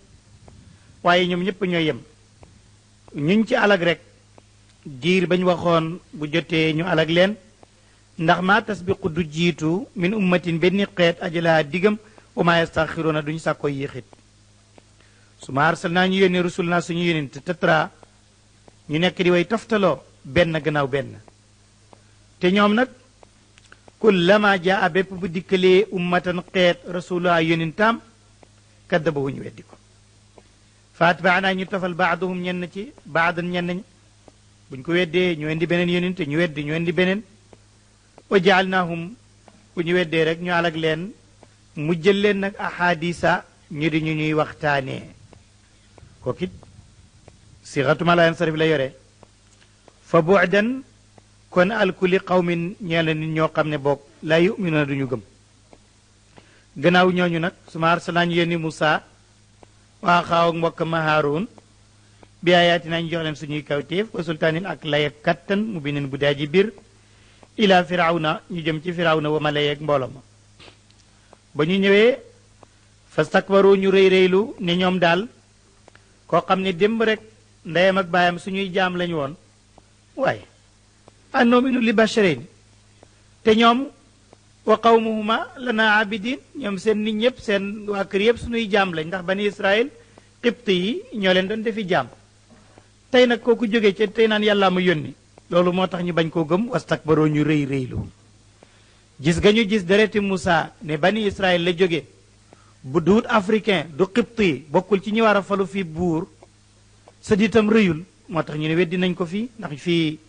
waaye ñoom ñëpp ñooy yem ñuñ ci alag rek diir bañ waxoon bu jotee ñu alag leen ndax maa tasbiqu du jiitu min ummatin benn xeet ajalaa digam wa maa yastaxiruuna duñu sàkko yéexit su ma arsal naa ñu yónni rusul naa suñu yónent tatra ñu nekk di way toftaloo benn gannaaw benn te ñoom nag kullama jaa bépp bu dikkalee ummatan xeet rasuluha yónentaam kaddabahu ñu weddi ko faatbaanaa ñu tofal baaduhum ñenn ci baadan ñenn buñ ko weddee ñu indi beneen yónente ñu weddi ñu indi beneen wa jaalnaahum bu ñu weddee rek ñu alag leen mu jël leen nag ahadisa ñu di ñu ñuy waxtaanee kookit sixatuma la yansarif la yore fa bu'dan kon alkuli qawmin ñeel na nit ñoo xam ne boog laa yuminuuna duñu gëm gannaaw ñooñu nag suma arsalnaa ñu yónni Musaa waa xaaw ak mbokk ma Haaruun bi ayaatinaa ñu jox leen suñuy kawtéef wa sultaanin ak lay ak kattan mu binin bu daa ji biir ila firawna ñu jëm ci firawna wa malay ak mbooloo ma ba ñu ñëwee fastakbaru ñu rëy rëylu ne ñoom daal koo xam ne démb rek ndeyam ak baayam suñuy jaam lañu woon waaye annominu li basharayn te ñoom wa qawmuhuma lana abidin ñoom seen nit ñëpp seen waa kër yëpp suñuy jaam lañ ndax bani israil xibt yi ñoo leen doon defi jaam tey nag kooku jógee ca tey naan yàllaa ma yónni loolu moo tax ñu bañ koo gëm wastakbaroo ñu rëy rëylu gis nga ñu gis dereti Moussa ne bani Israël la jóge bu duut africain du xibt yi bokkul ci ñi war a falu fii buur sa diitam rëyul moo tax ñu ne weddi nañ ko fii ndax fii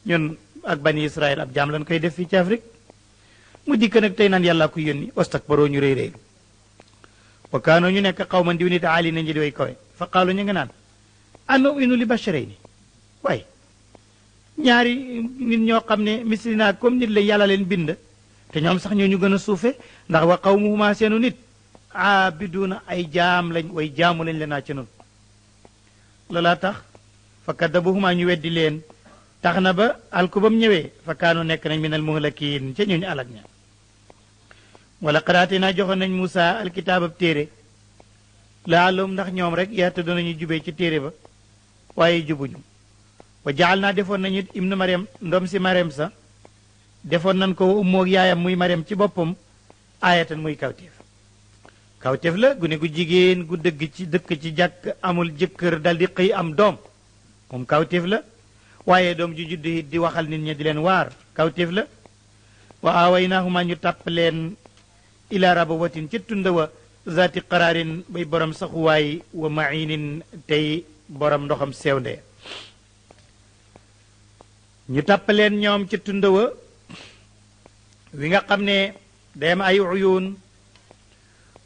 ñun ak bani Israël ab jaam lañ koy def fii ci Afrique mu dikk nag tey naan yàllaa ko yónni wastakbaroo ñu rëy rëylu wa kaanoo ñu nekk xawman diw nit aali nañu di way kawe fa qaalu ñu nga naan anu'minu li basharayni waaye ñaari nit ñoo xam ne mislina comme nit la yàlla leen bind te ñoom sax ñoo ñu gën a suufe ndax wa qawmuhuma seenu nit aabiduuna ay jaam lañ way jaamu lañ la naa ci nun loolaa tax fa kaddabuhuma ñu weddi leen tax na ba alku bam ñëwee fa kaanu nekk nañ min al muhlakiin ca ñooñu alag ña wala xaraate naa joxoon nañ Moussa alkitaab ab téere laalum ndax ñoom rek yaata doonañu jubee ci téere ba waaye jubuñu wa jaal naa defoon nañu ibnu Mariam ndoom si Mariam sa defoon nañ ko ummoog yaayam muy Mariam ci boppam aayatan muy kawteef kawteef la gune gu jigéen gu dëkk ci jàkk amul jëkkër dal di xëy am doom moom kawteef la waaye doom ju judd it di waxal nit ñi di leen waar kawteef la wa aawaynaahumaa ñu tàpp leen ila rabawatin ci tunda wa zaati qaraarin bay borom saxuwaay wa mainin tey borom ndoxam sewnde ñu tàppaleen ñoom ci tunda wa wi nga xam ne day am ay uyuun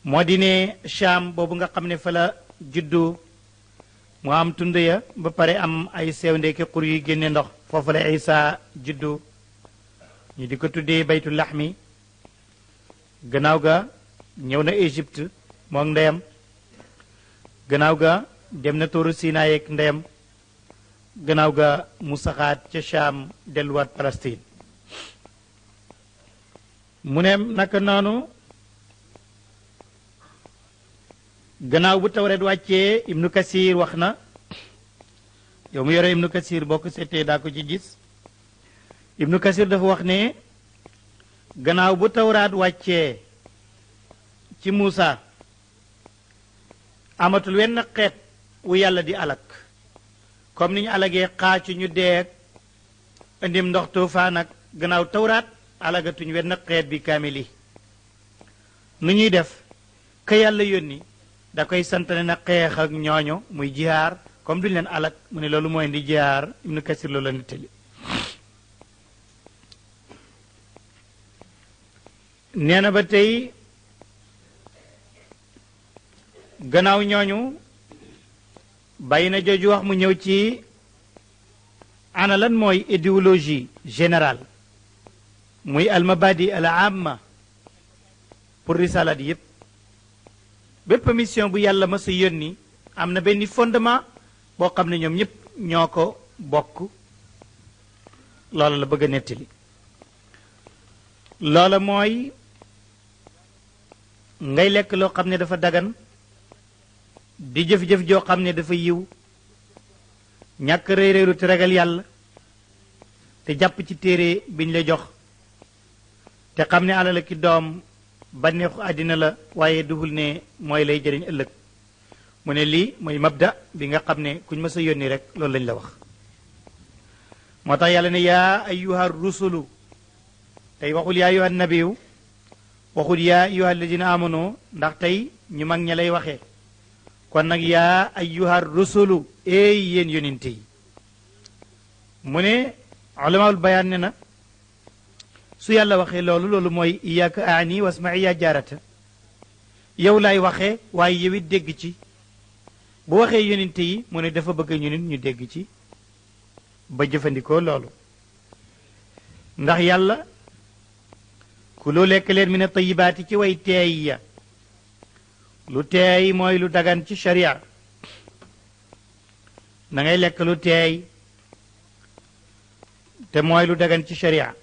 moo di ne Shaam boobu nga xam ne fa la juddu mu am tunda ya ba pare am ay sewnde ki xur yuy génne ndox foofu la Isa juddu ñu di ko tuddee baytu laxmi gannaaw ga ñëw na Égypte mook ndeyam gannaaw ga dem na tóoru Sinaay ak ndeyam gannaaw ga mu saxaat ca Shaam delluwaat Palestine mu ne naka noonu gannaaw bu Tawreet wàccee Ibnu Kasir wax na yow mu yore Ibnu Kasir boo ko seetee daa ko ci gis Ibnu Kasir dafa wax ne gannaaw bu Tawraat wàccee ci Muusa amatul wenn xeet wu yàlla di alak comme ni ñu alagee xaacu ñu deeg indim ndox tuufaan ak gannaaw Tawraat alagatuñ wenn xeet bi kaamil yi nu ñuy def ka yàlla yónni da koy santane na xeex ak ñooño muy jihaar comme duñ leen alak mu ne loolu mooy indi jihaar Ibnu Kasir loolu la nettali nee na ba tey gannaaw ñooñu bàyyi na jooju wax mu ñëw ci ana lan mooy idéologie générale muy almabadi al amma pour risalat yépp bépp mission bu yàlla ma sa yónni am na benn fondement boo xam ne ñoom ñëpp ñoo ko bokk loola la bëgg a nettali loola mooy ngay lekk loo xam ne dafa dagan di jëf-jëf joo xam ne dafa yiw ñàkk réy réylu te ragal yàlla te jàpp ci téere biñ la jox te xam ne alal ki doom bànneexu àddina la waaye duhul ne mooy lay jëriñ ëllëg mu ne lii mooy mabda bi nga xam ne kuñ ma sa yónni rek loolu lañ la wax moo tax yàlla ne yaa ayyuha rusulu tey waxul yaa ayyuha nabiyu waxul yaa ayyuha alladina amanu ndax tey ñu mag ña lay waxee kon nag yaa ayyuha rusulu eey yéen yonente yi mu ne ulamaul bayaan ne na su yàlla waxee loolu mooy iyaaka aani wasma'i yaa jaarata yow laay waxee waaye yow it dégg ci bu waxee yonente yi mu ne dafa bëgg ñu nit ñu dégg ci ba jëfandikoo loolu ndax yàlla ku loo lekk leen mi ne tayibaati ci way teey ya lu teey mooy lu dagan ci sharia na ngay lekk lu teey te mooy lu dagan ci sharia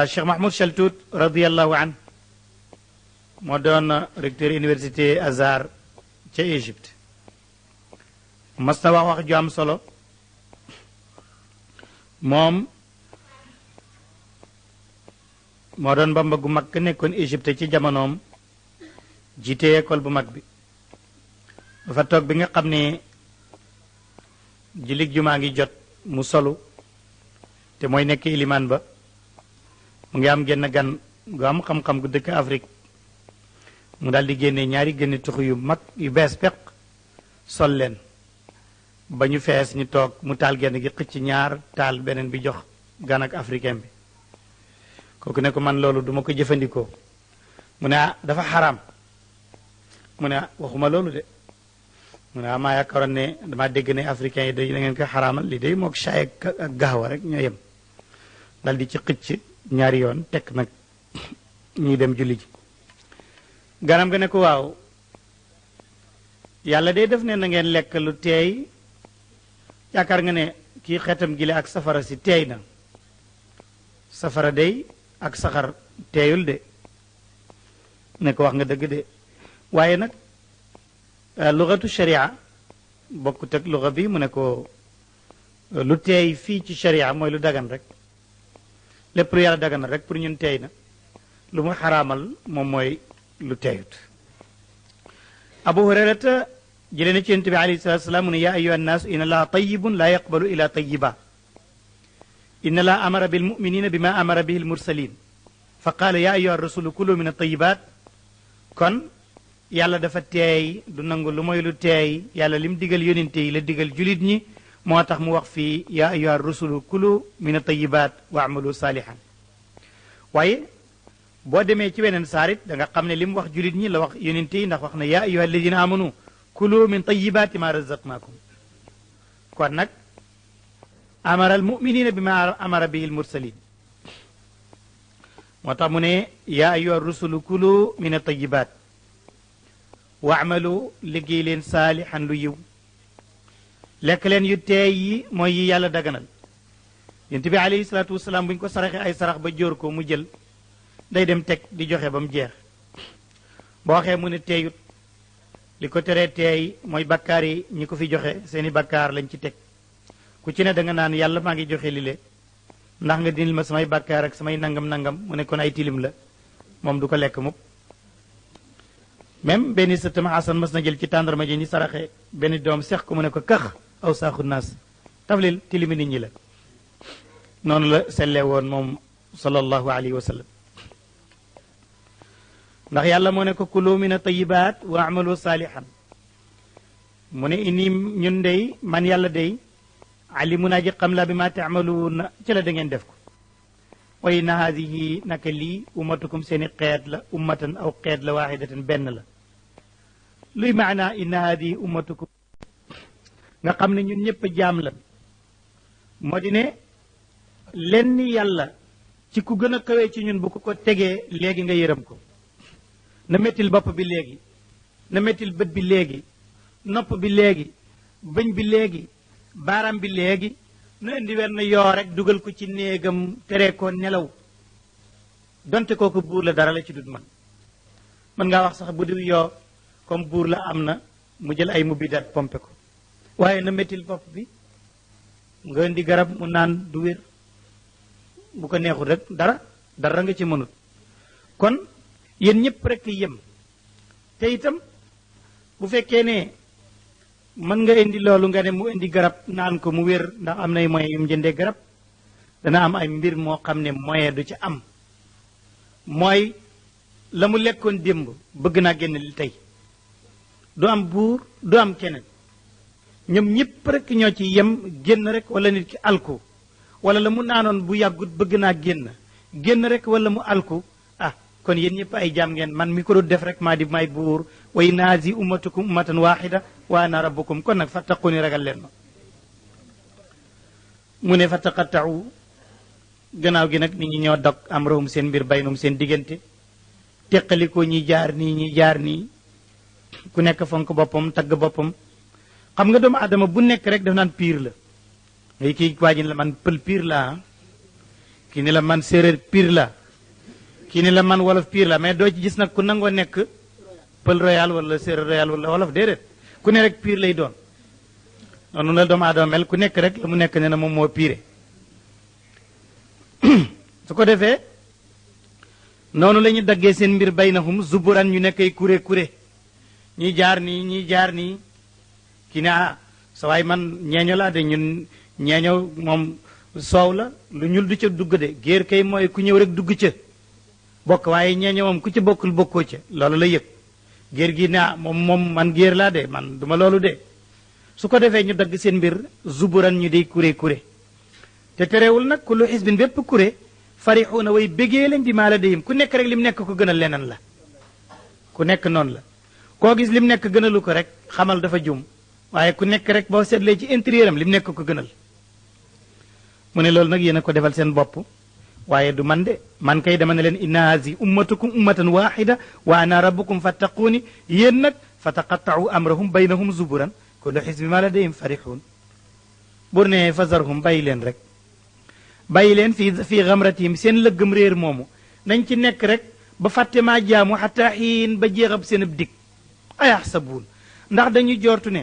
Cheikh Mahmoud Chaltout radiallahu an moo doon recteur université Azhar ca Égypte mas na wax ju am solo moom moo doon mbamba gu mag nekkoon Égypte ci jamonoom jiite école bu mag bi dafa toog bi nga xam ne jullit jumaa ngi jot mu solu te mooy nekk ilimaan ba mu ngi am genn gan gu am xam-xam gu dëkk Afrique mu daal di génne ñaari gënni tuxu yu mag yu bees peq sol leen ba ñu fees ñu toog mu taal genn gi xëcc ñaar taal beneen bi jox gan ak africain bi kooku ne ko man loolu duma ko jëfandikoo mu ne dafa xaraam mu ne waxuma loolu de mu ne maa yaakaaroon ne dama dégg ne africain yi da ngeen ko xaraamal li day mook chaay ak gaxwa rek ñoo yem dal di ci xëcc ñaari yoon tekk nag ñuy dem julli ji ganam nga ne ko waaw yàlla day def ne na ngeen lekk lu teey yaakaar nga ne kii xeetam gile ak safara si teey na safara day ak saxar teeyul de ne ko wax nga dëgg de waaye nag lugatu sharia bokkut ak luga bi mu ne ko lu teey fii ci sharia mooy lu dagan rek lépp lu yàlla dagan rek pour ñun teey na lu mu xaraamal moom mooy lu teeyut abu hurayrata jëlee na ci yonent bi alayhi salatu wasalaam mu ne yaa ayuha annaasu inna allaha tayyibun la yaqbalu ila tayyiba inna allaha amara bil muminina bima amara bihi al mursalin fa qaala yaa ayuha rasulu kulu min at-tayyibat kon yàlla dafa teey du nangu lu mooy lu teey yàlla lim digal yonente yi la digal julit ñi moo tax mu wax fii yaa ayuha rasulu kulu min at-tayyibat wa amalu salihan waaye boo demee ci weneen saarit da nga xam ne li mu wax julit ñi la wax yonente yi ndax wax na yaa ayuha alladina amanu kulu min tayyibati ma razaqnakum kon nag amara al muminina bi ma amara bihi al mursalin moo tax mu ne yaa ayuha rusulu kulu min at-tayyibat wa amalu liggéey leen saalihan lu yiw lekk leen yu teey yi mooy yi yàlla daganal yonent bi alayhi salaatu wasalaam bu ñu ko saraxe ay sarax ba jóor ko mu jël day dem teg di joxe ba mu jeex boo waxee mu ne teeyut li ko teree teey mooy bakkaar yi ñi ko fi joxe seeni bakkaar lañ ci teg ku ci ne da nga naan yàlla maa ngi joxe li le ndax nga dindil ma samay bakkaar ak samay nangam-nangam mu ne kon ay tilim la moom du ko lekk mukk même benn sëttam Asan mas na jël ci tàndarma ji ñi saraxe benn doom seex ko mu ne ko këx aw saaxu naas taflil tilimi nit ñi la noonu la sellee woon moom sallallahu alayhi wa sallam ndax yàlla moo ne ko kulu min at-tayyibat wa amalu saalihan mu ne inni ñun dey man yàlla dey alimun aji xam la bi ma taamaluuna ci la da ngeen def ko wa inna haadihi naka lii ummatukum seeni xeet la ummatan aw xeet la waaxidatan benn la luy maana inna haadihi ummatukum nga xam ne ñun ñëpp jaam la moo di ne lenn yàlla ci ku gën a kawee ci ñun bu ko tegee léegi nga yërëm ko na mettil bopp bi léegi na mettil bët bi léegi nopp bi léegi bëñ bi léegi baaraam bi léegi nu indi weer na yoo rek dugal ko ci néegam tere ko nelaw donte kooku buur la dara la ci dut man mën ngaa wax sax bu diw yoo comme buur la am na mu jël ay mubbi daat pompe ko waaye na mettil bopp bi nga indi garab mu naan du wér bu ko neexul rek dara nga ci mënut kon yéen ñëpp rek yem te itam bu fekkee ne mën nga indi loolu nga ne mu indi garab naan ko mu wér ndax am nay moyen yu mu jëndee garab dana am ay mbir moo xam ne moyen du ci am mooy la mu lekkoon démb bëgg naa génn li tey du am buur du am keneen ñoom ñëpp rek ñoo ci yem génn rek wala nit ki alku wala la mu naanoon bu yàggut bëgg naa génn rek wala mu alku kon yéen ñëpp ay jaam ngeen man mi ko doon def rek maa di may buur wa inna haadihi ummatukum ummatan waaxida wa ana rabbukum kon nag fattaquni ragal leen ma mu ne fa taqattau gannaaw gi nag nit ñi ñoo dog amrahum seen mbir baynum seen diggante teqalikoo ñi jaar nii ku nekk fonk boppam tagg boppam xam nga doomu adama bu nekk rek daf naan piir la ngay kii waa ji ne la man pël piir la kii ne la man séeréer piir la kii ni la man wolof piir la mais doo ci gis nag ku nangoo nekk pël royal wala séeréer royal wala wolof déedéet ku ne rek piir lay doon noonu la doomu aadama mel ku nekk rek la mu nekk ne na moom moo piire su ko defee noonu la ñu daggee seen mbir baynahum zuburan ñu nekk ay kuré ñii jaar nii ki ne sa waay man ñeeño laa de ñun ñeeño moom soow la lu ñul du ca dugg de géer kay mooy ku ñëw rek dugg ca bokk waaye ñeeño moom ku ca bokkul bokkoo ca loolu la yëg géer gi ne moom man géer laa de man duma loolu de su ko defee ñu dagg seen mbir zuburan ñu dey kuré te terewul nag kullu xisbin bépp kuré farixuuna way bégee leen bi maa la deyim ku nekk rek lim nekk ko gënal leneen la ku nekk noonu la koo gis lim nekk gënalu ko rek xamal dafa jum waaye ku nekk rek boo seetlee ci intérieur am lim nekk ko gënal mu ne loolu nag yéen a ko defal seen bopp waaye du man de man kay dama ne leen inna hazi ummatukum ummatan waxida wa ana rabbukum fattaquuni yéen nag fa taqattau amrahum baynahum zuburan kullu xisbi ma ladayhim farixuun bur ne fasarhum bàyyi leen rek bàyyi leen fii xamratihim seen lëggëm réer moomu nañ ci nekk rek ba fàtte maa jaamu xataa xiin ba jeexab seen ab dig ayaxsabuun ndax dañuy jortu ne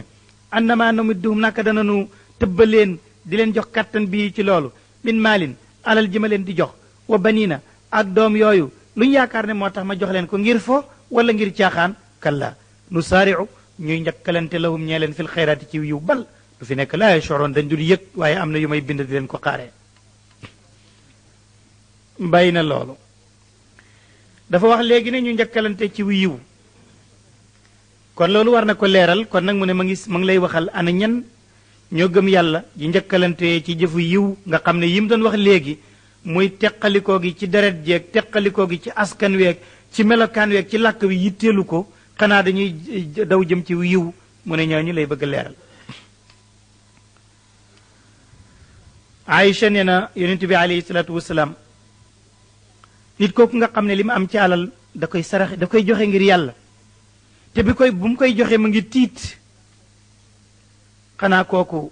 annama numidduhum naka dananu tëbbaleen di leen jox kattan bii ci loolu min maalin alal ji ma leen di jox wa baniina ak doom yooyu lu ñu yaakaar ne moo tax ma jox leen ko ngir fo wala ngir caaxaan kalla nu saariu ñuy njëkkalante lahum ñee leen fil xayraati ci yiw bal du fi nekk laa yashoroon dañ dul yëg waaye am na yu may bind di leen ko xaaree bàyyi na loolu dafa wax léegi ne ñu njëkkalante ci yiw kon loolu war na ko leeral kon nag mu ne ma ngi lay waxal ana ñan ñoo gëm yàlla ji njëkkalante ci jëfu yiw nga xam ne yi mu doon wax léegi muy teqalikoo gi ci deret jeeg teqalikoo gi ci askan weeg ci melokaan weeg ci làkk wi yitteelu ko xanaa dañuy daw jëm ci yiw mu ne ñooñu lay bëgg leeral Aïcha nee na yonent bi alayhi salaatu wasalaam nit kooku nga xam ne li mu am ci alal da koy saraxe da koy joxe ngir yàlla te bu mu koy joxe mu ngi tiit xanaa kooku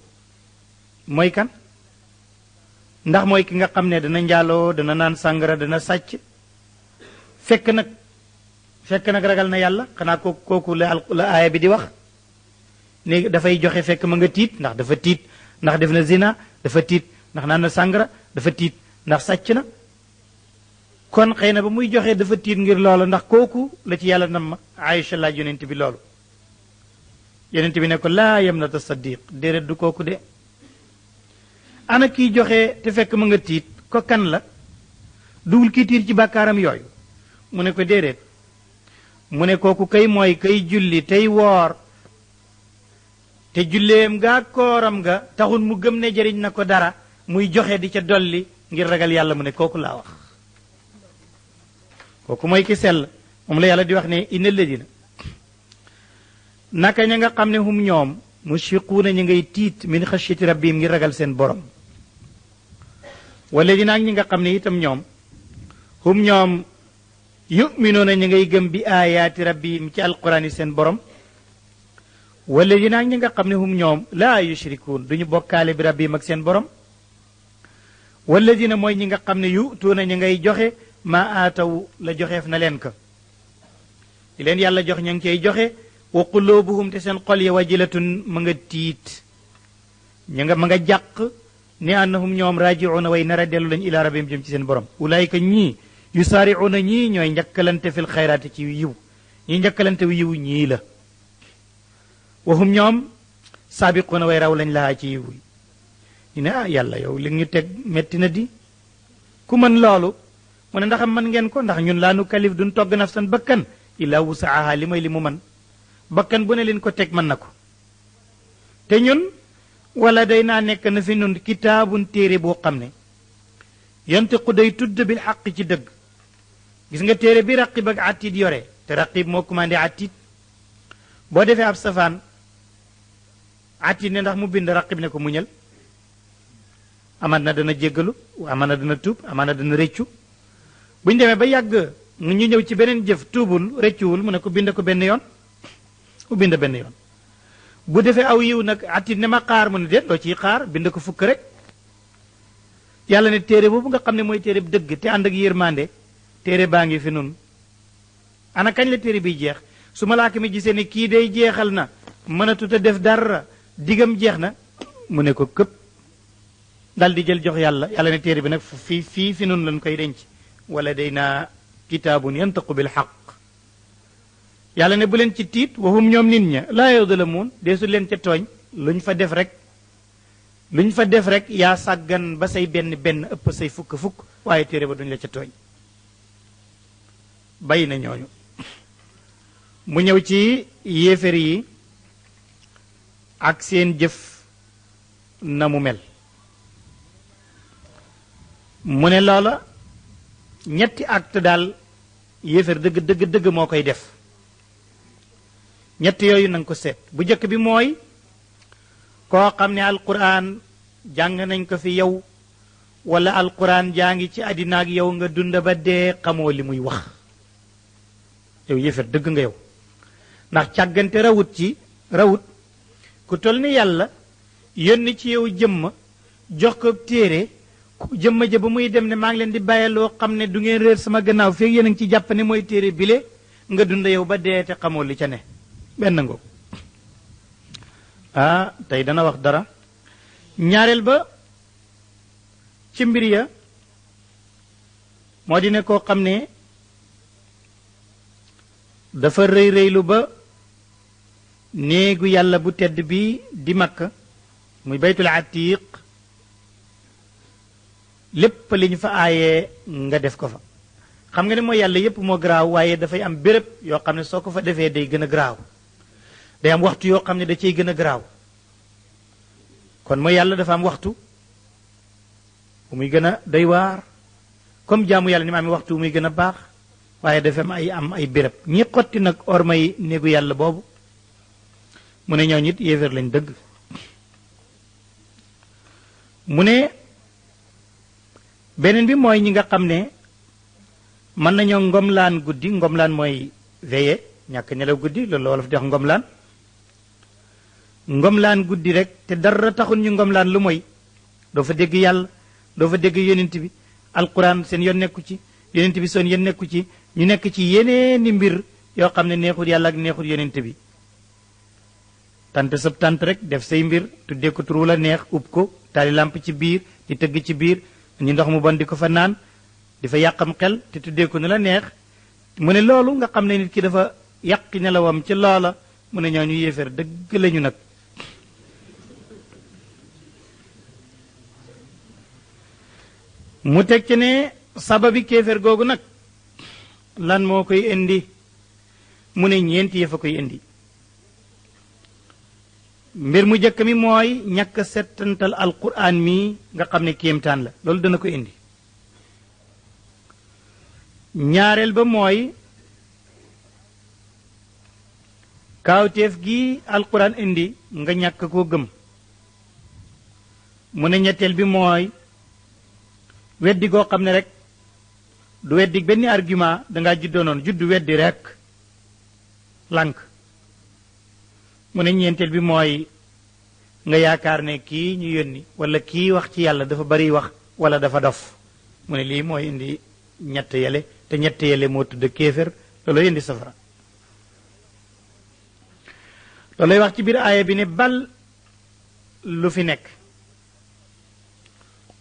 mooy kan ndax mooy ki nga xam ne dana njaaloo dana naan sàngara dana sàcc fekk nag ragal na yàlla xanaa kooku la aaya bi di wax ne dafay joxe fekk ma nga tiit ndax dafa tiit ndax def na zina dafa tiit ndax naan na sàngara dafa tiit ndax sàcc na kon xëy na ba muy joxe dafa tiit ngir loolu ndax kooku la ci yàlla nam ma Aïcha laaj yonent bi loolu yonent bi ne ko laa yamnata saddiq déedéet du kooku de ana kiy joxe te fekk ma nga tiit ko kan la dugul kii tiir ci bàkkaaram yooyu mu ne ko déedéet mu ne kooku kay mooy kay julli tey woor te julleem nga kooram nga taxul mu gëm ne jëriñ na ko dara muy joxe di ca dolli ngir ragal yàlla mu ne kooku laa wax kooku mooy ki sell moom la yàlla di wax ne inna alladina naka ña nga xam ne hum ñoom mushfiquuna ñi ngay tiit min xashyati rabbihim ngir ragal seen borom wala dina ak ñi nga xam ne itam ñoom hum ñoom yuminuuna ñi ngay gëm bi aayaati rabbihim ci alquran yi seen borom wala dina ak ñi nga xam ne hum ñoom laa yushrikuun duñu bokkaale bi rabbihim ak seen borom wala dina mooy ñi nga xam ne yutuuna ñi ngay joxe ma aataw la joxeef na leen ko di leen yàlla jox ña ngi koy joxe wa qulubuhum te seen xol ya wajilatun ma nga tiit ma nga jàq ni annahum ñoom rajiuna way nar a dellu lañ ila rabbihim jëm ci seen borom ulaayika ñii yusaariuna ñii ñooy njëkkalante fil xayraati ci yiw ñii njëkkalante wi yiw ñii la waxum ñoom saabiquuna way raw lañ laa ci yiw ñu ne yàlla yow li ñu teg metti na di ku mën loolu mu ne ndaxam mën ngeen ko ndax ñun laa nu kalif duñ togg nafsan bakkan illa wusaaha li mooy li mu man bakkan bu ne leen ko teg mën na ko te ñun wala day naa nekk na fi nun kitaabun téere boo xam ne yantiqu day tudd bil xaq ci dëgg gis nga téere bi raqib ak atit yore te raqib moo commandé atit boo defee ab safaan atit ne ndax mu bind raqib ne ko muñal aman na dana jéggalu aman na dana tuub aman na dana rëccu bu ñu demee ba yàgg ñu ñëw ci beneen jëf tuubul rëccuwul mu ne ko bind ko benn yoon mu bind benn yoon bu defee aw yiw nag atit ne ma xaar mu ne déet loo ciy xaar bind ko fukk rek yàlla ne téere boobu nga xam ne mooy téere dëgg te ànd ak yërmande téere baa ngi fi nun ana kañ la téere biy jeex su malaaka mi gisee ne kii day jeexal na mënatut a def dara digam jeex na mu ne ko këpp dal di jël jox yàlla yàlla ne téere bi nag fii fi nun lañ koy denc wala day naa kitaabun yantaqu bil xaq yàlla ne bu leen ci tiit waxum ñoom nit ña laa yudlamuun deesu leen ca tooñ luñ fa def rek yaa sàggan ba say benn ëpp say fukk waaye téere ba duñ la ca tooñ bàyyi na ñooñu mu ñëw ci yéefér yi ak seen jëf na mu mel mu ne loola ñetti acte daal yéefér dëgg moo koy def ñett yooyu na nga ko seet bu njëkk bi mooy koo xam ne alquran jàng nañ ko fi yow wala alquran jaa ngi ci àddina ak yow nga dund ba dee xamoo li muy wax yow yéefér dëgg nga yow ndax càggante rawut ku toll ni yàlla yónni ci yow jëmma jox ko téere jëmma ja ba muy dem ne maa ngi leen di bàyyi loo xam ne du ngeen réer sama gannaaw feeg yéen a ngi ci jàpp ne mooy téere bile nga dund yow ba dee te xamoo li ca ne benn ngoo tey dana wax dara ñaareel ba ci mbir ya moo di ne koo xam ne dafa rëylu ba néegu yàlla bu tedd bi di Makka muy baytul atiq lépp li ñu fa aayee nga def ko fa xam nga ne mooy yàlla yépp moo garaaw waaye dafay am béréb yoo xam ne soo ko fa defee day gën a garaaw day am waxtu yoo xam ne da cay gën a garaaw kon mooy yàlla dafa am waxtu bu muy gën a doy waar comme jaamu yàlla ni mu amee waxtu bu muy gën a baax waaye dafa am ay béréb ñi xotti nag ormay néegu yàlla boobu mu ne ñoo ñit yéeféer lañ dëgg mu ne beneen bi mooy ñi nga xam ne mën nañoo ngomlaan guddi ngomlaan mooy veillé ñàkk nelaw guddi loolu wolof di wax ngomlaan guddi rek te dara taxul ñu ngomlaan lu mooy doo fa dégg yàlla doo fa dégg yonent bi alquran seen yoon nekku ci yonent bi seen yoon nekku ci ñu nekk ci yeneeni mbir yoo xam ne neexul yàlla ak neexul yonent bi tant sab tant rek def say mbir tuddee ko turu la neex ub ko taali làmp ci biir di tëgg ci biir ñu ndox mu bon di ko fa naan di fa yàqam xel te tuddee ko nu la neex mu ne loolu nga xam ne nit ki dafa yàq nelawam ci loola mu ne ñooñu yéeféer dëgg lañu nag mu teg ci ne sababi kéeféer googu nag lan moo koy indi mu ne ñeenti yëf a koy indi mbir mu jëkk mi mooy ñàkk settantal alquran mi nga xam ne kéemtaan la loolu dana ko indi ñaareel ba mooy kaawteef gi alquran indi nga ñàkk koo gëm mu ne ñetteel bi mooy weddi goo xam ne rek du weddi benn argument dangaa juddoo noonu juddu weddi rek lànk mu ne ñeenteel bi mooy nga yaakaar ne kii ñu yónni wala kii wax ci yàlla dafa bari wax wala dafa dof mu ne lii mooy indi ñett yele te ñett yele moo tudd kéefér loolooy indi safara loolooy wax ci biir aaya bi ne bal lu fi nekk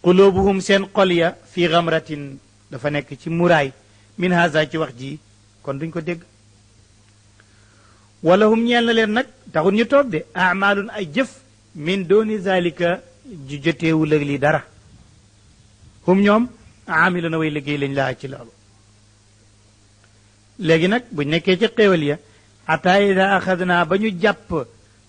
qulubuhum seen xol ya fi gamratin dafa nekk ci muraay min haza ci wax ji kon duñ ko dégg wala hum ñeel na leen nag taxul ñu toog de amalun ay jëf min dooni zalika ju joteewul ak lii dara hum ñoom aamilu na way liggéey lañ laa ci loolu léegi nag buñ nekkee ci xéewal ya ata ida axadna ba ñu jàpp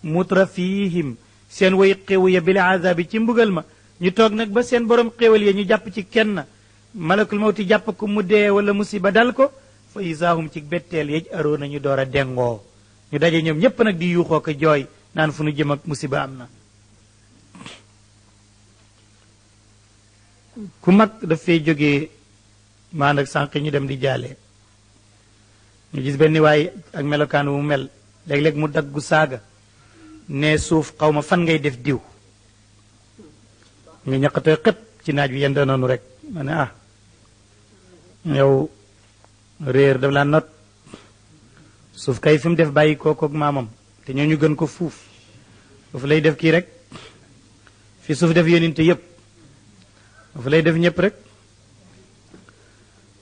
mutrafihim seen way xéewu ya bil azabi ci mbugal ma ñu toog nag ba seen borom xéewal ya ñu jàpp ci kenn malakul mawti jàpp ko mu dee wala musiba dal ko fa isaahum ci betteel yej aroo nañu door a dengoo ñu daje ñoom ñépp nag di yuuxoo ko jooy naan fu nu jëm ak musiba am na ku mag daf fay jógee maan ak sànq ñu dem di jaale ñu gis benn waay ak melokaan wu mel léeg-léeg mu daggu saaga ne suuf xaw ma fan ngay def diw nga ñaqatee xëpp ci naaj wi yenda noonu rek ma ne yow réer daf laa not suuf kay fi mu def bàyyi kookoog maamam te ñoo ñu gën ko fuuf foofu lay def kii rek fi suuf def yóninte yépp foofu lay def ñëpp rek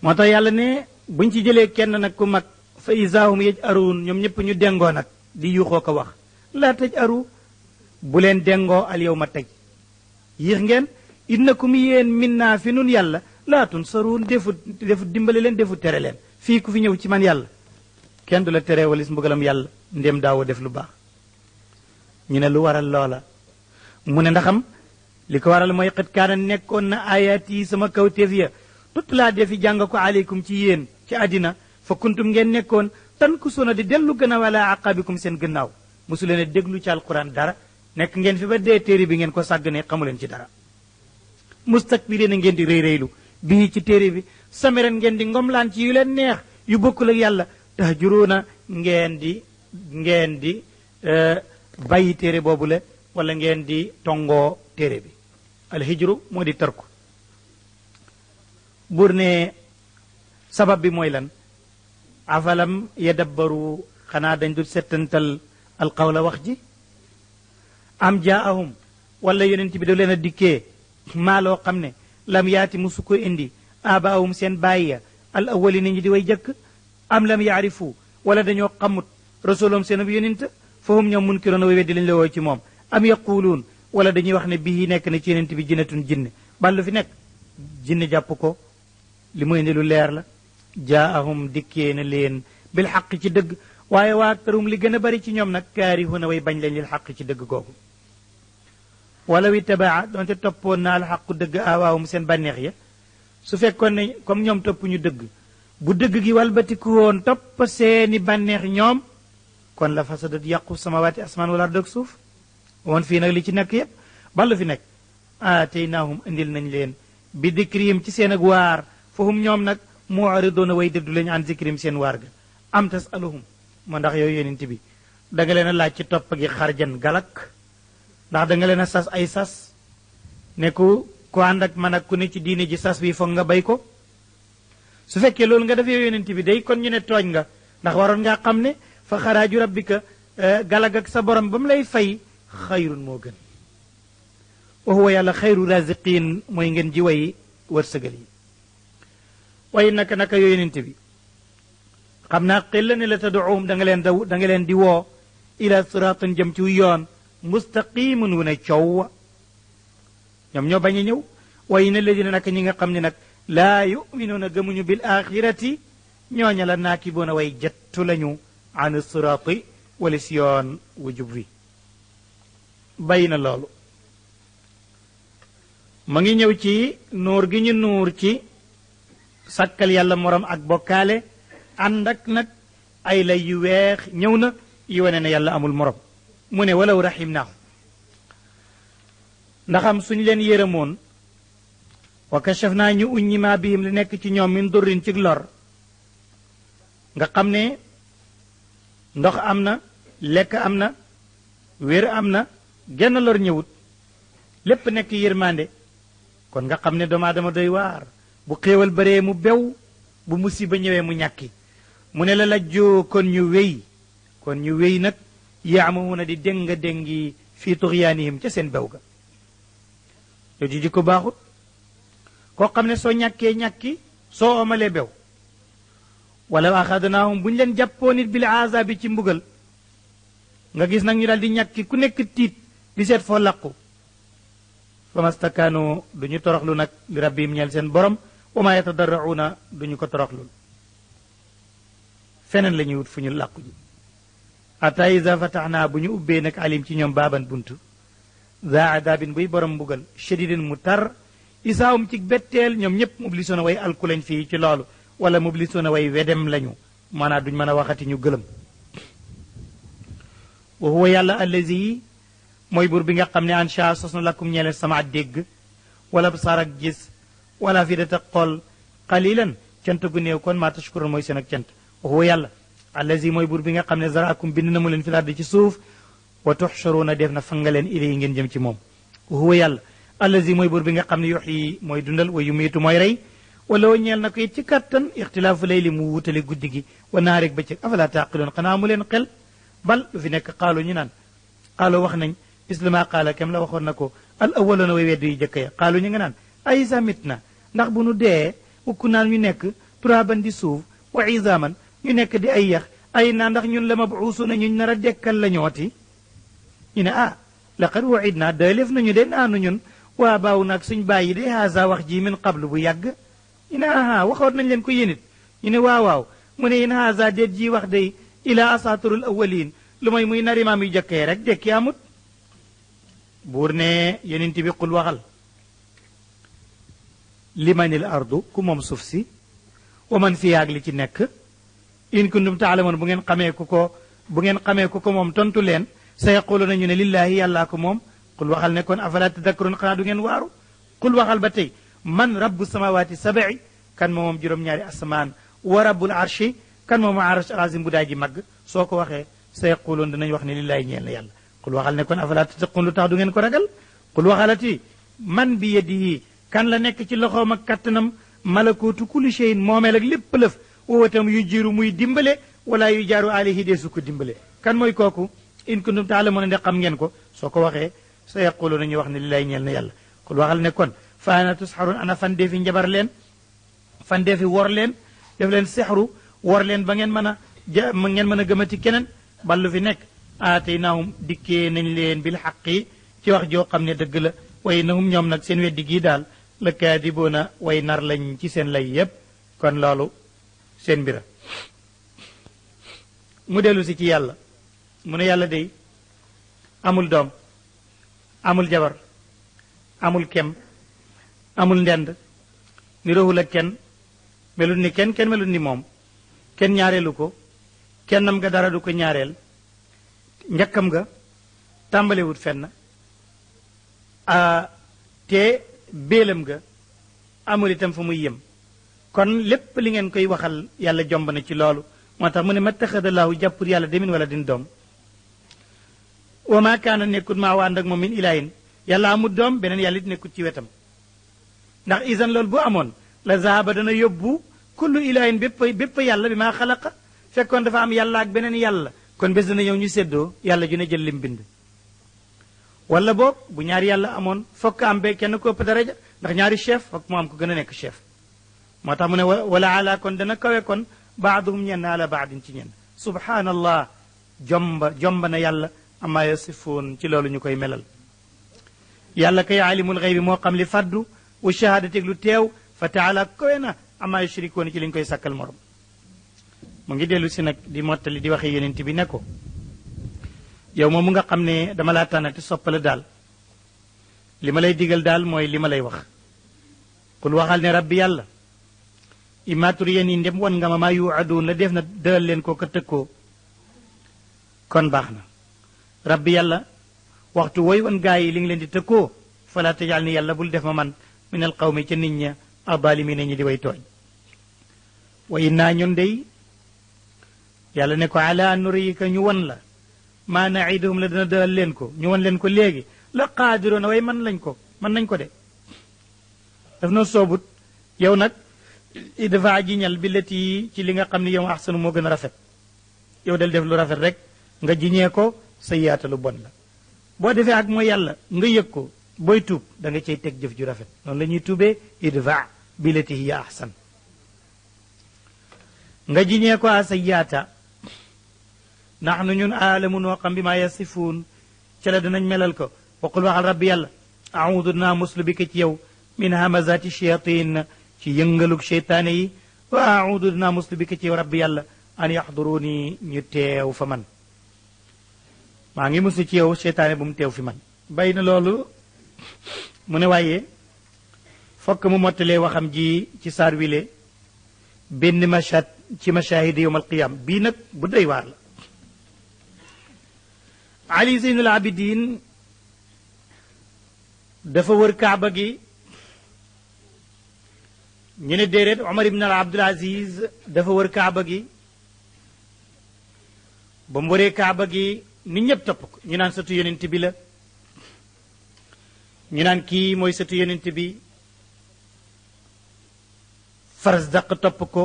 moo tax yàlla ne buñ ci jëlee kenn nag ku mag fa isaahum yaj'aruun ñoom ñëpp ñu dengoo nag di yuuxoo ko wax laa taj'aru bu leen dengoo al yawma tey yéex ngeen innakum yéen minna fi nun yàlla laa tunsaruun defu dimbale leen defu tere leen fii ku fi ñëw ci man yàlla kenn du la tere walis mbugalam yàlla ndem daawoo def lu baax ñu ne lu waral loola mu ne ndaxam li ko waral mooy xët kaana nekkoon na ayaat yi sama kawteef ya tutlaa defi jàng ko aleykum ci yéen ci àddina fa kuntum ngeen nekkoon tan ku sona di dellu gën a wala aqabikum seen gannaaw mosu leen a déglu ci alquran dara nekk ngeen fi ba dee téere bi ngeen ko sàgganee xamu leen ci dara mustakbireen a ngeen di rëy rëylu bii ci téere bi samiran ngeen di ngomlaan ci yu leen neex yu bokkul ak yàlla tahjuruuna ngeen di bàyyi téere boobu le wala ngeen di tongoo téere bi alhijru moo di tarku buur ne sabab bi mooy lan afalam yadabbaru xanaa dañ dul settantal alqawla wax ji am jaahum wala yonent bi da leen a dikkee maa loo xam ne lam yaati musu ko indi abaahum seen bàyyi ya al awali ni ñi di way jëkk am lam yaarifu wala dañoo xamut rasulum seen ab yonent fahum ñoom munkiroon a way weddi lañ la woo ci moom am yaquluun wala dañuy wax ne bii nekk na ci yonent bi jinnatun jinne ballu fi nekk jinne jàpp ko li mu indi lu leer la jaahum dikkee na leen bil xaq ci dëgg waaye waa aktarum li gën a bari ci ñoom nag kaarihuna way bañ lañ lil xaq ci dëgg googu wala wi tabaa doonte toppoon na alxaqu dëgg awaawum seen bànneex ya su fekkoon ne comme ñoom topp ñu dëgg bu dëgg gi walbatiku woon topp seeni bànneex ñoom kon la fasadat yàqu samawaati asmaan wala ard ak suuf woon fii nag li ci nekk yépp ballu fi nekk aataynaahum indil nañ leen bi dikrihim ci seen ak waar fahum ñoom nag mu'ridoona way dëddu lañu an zikrihim seen waar ga am tasaluhum moo ndax yow yonent bi da nga leen a laaj ci topp gi xarjan galak ndax da nga leen a sas ay sas ne ku ànd ak man ak ku ne ci diine ji sas bi foog nga bay ko su fekkee loolu nga def yow yonent bi day kon ñu ne tooñ nga ndax waroon ngaa xam ne fa xaraaju rabbika galag ak sa borom ba mu lay fay xayrun moo gën wa huwa yàlla xayru raziqin mooy ngeen ji way wërsëgal yi waaye naka yow yonent bi xam naa xel la ne la tad'uhum da nga leen di woo ila siraatin jëm ci yoon mustaqimun wu ne coow ñoom ñoo bañ a ñëw waaye na ladina nag ñi nga xam ne nag laa yuminuuna gëmuñu bil axirati ñooña la naakiboona way jettu lañu an siraati wala si yoon wu jub wi bàyyi na loolu ma ngi ñëw ci nuur gi ñu nuur ci sàkkal yàlla morom ak bokkaale ànd ak nag ay lay yu weex ñëw na yu wane ne yàlla amul morom mu ne walaw rahimnaahu ndaxam suñ leen yërëmoon wa kashafnaa ñu uññi maa bihim li nekk ci ñoom min durrin ci lor nga xam ne ndox am na lekk am na wér am na genn lor ñëwut lépp nekk yërmande kon nga xam ne doomu aadama doy waar bu xéewal baree mu bew bu musiba ñëwee mu ñàkki mu ne la lajjoo kon ñu wéy nag yaamahuuna di dénga déngi fii tuxyaanihim ca seen bew ga yow ji ko baaxut koo xam ne soo ñàkki soo omalee bew wala axadnaahum bu ñu leen jàppoo nit bil azabi ci mbugal nga gis nag ñu daal di ñàkki ku nekk tiit di seet foo làqu fa mastakaanu du ñu toroxlu nag li rabbihim ñeel seen borom wa ma yatadarrauna du ñu ko toroxlul feneen la ñuy wut fu ñu làqu ji ata iza fataxnaa bu ñu ubbee nag alim ci ñoom baaban buntu za adabin buy borom mbugal shadidin mu tar isaawum ci betteel ñoom ñëpp mublisoona way alku lañ fii ci loolu wala mublisoona way wedem lañu maanaam duñ mën a waxati ñu gëlëm wa huwa yàlla allazi mooy buur bi nga xam ne ansha sos na lakum ñeeleen sama dégg wala absaar ak gis wala fidata xool qalilan cant gu néew kon maa tashkuroon mooy seen ak cant wa huwa yàlla allazi mooy buur bi nga xam ne zaraakum bind na mu leen fi lardi ci suuf wa tuxsharuuna def na fanga leen ilay ngeen jëm ci moom wa huwa yàlla allazi mooy buur bi nga xam ne yuxyi mooy dundal wa yumiitu mooy rey wala wa ñeel na ko it ci kattan ixtilaafu layli mu wutale guddi gi wa nahaari bëccëg afala taaqiloon xanaa mu leen xel bal lu fi nekk xaalu ñu naan xaalu wax nañ islama qaala kem la waxoon na ko al awwaloona way weddi yu jëkk ya xaalu ñu nga naan ay isa mit na ndax bu nu dee ukku naan ñu nekk turaaban di suuf wa isaaman ñu nekk di ay yax ay naa ndax ñun la mabuusuna ñuñ nar a dekkal la ñooti ñu ne ah laqad waidna daalef nañu de naanu ñun waa baaw nag suñ bàyyi de haasa wax ji min qablu bu yàgg ñu ne aha waxoon nañ leen ko yénit ñu ne waaw mu ne in haasa déet ji wax day ila asaaturul awalin lu may muy narimaam yu jëkkee rek dekki amut buur ne yonent bi qul waxal limanil ardu ku moom suuf si wa man fiha ak li ci nekk in kuntum taalamoon bu ngeen xamee ku ko moom tontu leen sa yaqulu nañu ne lillaahi yàllaa ko moom qul waxal ne kon afala tadakkaroon xanaa du ngeen waaru qul waxal ba tey man rabbu samawaati sabai kan moom juróom-ñaari asamaan wa rabbul arshi kan moom arsh azim bu daay ji màgg soo ko waxee sa yaquluun danañ wax ne lillaahi ñeel na yàlla qul waxal ne kon afala tattaqun lu tax du ngeen ko ragal qul waxalati man bi yadihi kan la nekk ci loxoom ak kattanam malakuutu kulli shay'in moomeel ak lépp lëf woowatam yu jiiru muy dimbale wala yu jaaru alayhi dee su ko dimbale kan mooy kooku in kuntum taalamuuna ne xam ngeen ko soo ko waxee sa yaqulu nañu wax ne lillaahi ñeel na yàlla qul waxal ne kon fa ana tusxarun ana fan dee fi njabar leen fan dee fi wor leen def leen sexru wor leen ba ngeen mën a gëmati keneen ballu fi nekk aataynaahum dikkee nañ leen bil xaqi ci wax joo xam ne dëgg la way nahum ñoom nag seen weddi gii daal la kaadiboona way nar lañ ci seen lay yépp kon loolu seen mbira mu dellu si ci yàlla mu ne yàlla day amul doom amul jabar amul kem amul ndend ni roxul ak kenn melut ni kenn melut ni moom kenn ñaareelu ko kennam nga dara du ko ñaareel njakkam nga tàmbalewut fenn te béelam nga amul itam fu muy yem kon lépp li ngeen koy waxal yàlla jomb na ci loolu moo tax mu ne mattaxadallahu jàppur yàlla demin wala din doom wa maa kaana nekkut maa waa ànd ak moom min ilaahin yàlla amul doom beneen yàlla it nekkut ci wetam ndax isan loolu bu amoon la zahaba dana yóbbu kullu ilaahin bépp yàlla bi maa xalaqa fekkoon dafa am yàlla ak beneen yàlla kon bés dana ñëw ñu séddoo yàlla ju ne jël lim bind wala boog bu ñaari yàlla amoon fokk am be kenn ko ëpp daraja ndax ñaari chef fokk mu am ko gën a nekk chef moo tax mu ne wala ala kon dana kawe kon baaduhum ñenn ala baadin ci ñenn subhanallah jomba na yàlla amma yasifuun ci loolu ñu koy melal yàlla kay alimul xaybi moo xam li faddu wa shahadateeg lu teew fa taala kawe na amma yushrikoon ci li ñu koy sàkkal morom mu ngi dellu si nag di mottali di waxe yonent bi ne ko yow moom mu nga xam ne dama laa tànnati soppala daal li ma lay digal daal mooy li ma lay wax qul waxal ne rabbi yàlla imma turiyan yi ndem wan nga ma maa yuuaduun la def na dëal leen ko ka tëkkoo kon baax na rabbi yàlla waxtu woy wan gaa yi li ngi leen di tëkkoo fala tajal ni yàlla bul def ma man min al qawmi ca nit ña adaalimiina ñi di way tooñ wa innaa ñun dey yàlla ne ko ala an nuriyika ñu wan la maa naiduhum la dana dëal leen ko ñu wan leen ko léegi la qaadiroona way mën nañ ko de daf na soobut yow nag idfa jiñal billati ci li nga xam ne yow axsanu moo gën a rafet yow del def lu rafet rek nga jiñee ko sa yaata lu bon la boo defee ak mooy yàlla nga yëg ko booy tuub da nga cay teg jëf ju rafet noonu la ñuy tuubee idfa billati hiya ahsan nga jiñee ko a sa yaata naxnu ñun aalamu noo xam bi maa yasifuun ca la danañ melal ko waqul waxal rabbi yàlla audu naa muslu bi ko ci yow min hamazati shayatin ci yëngalug cheytaane yi wa audu naa muslu bi ko ci yow rabbi yàlla an yaxduruni ñu teew fa man maa ngi muslu ci yow cheytaane bu mu teew fi man bay na loolu mu ne waaye fokk mu mottalee waxam ji ci saar wile benn mashad ci mashahid yowm alqiyam bii nag bu doy waar la ali zeynul abidin dafa wër kaaba gi ñu ne déedéet omar ibn al abdul aziz dafa wër kaaba gi ba mu wëree kaaba gi nit ñëpp topp ko ñu naan sëtu yonent bi la ñu naan kii mooy sëtu yonent bi Farsdaq topp ko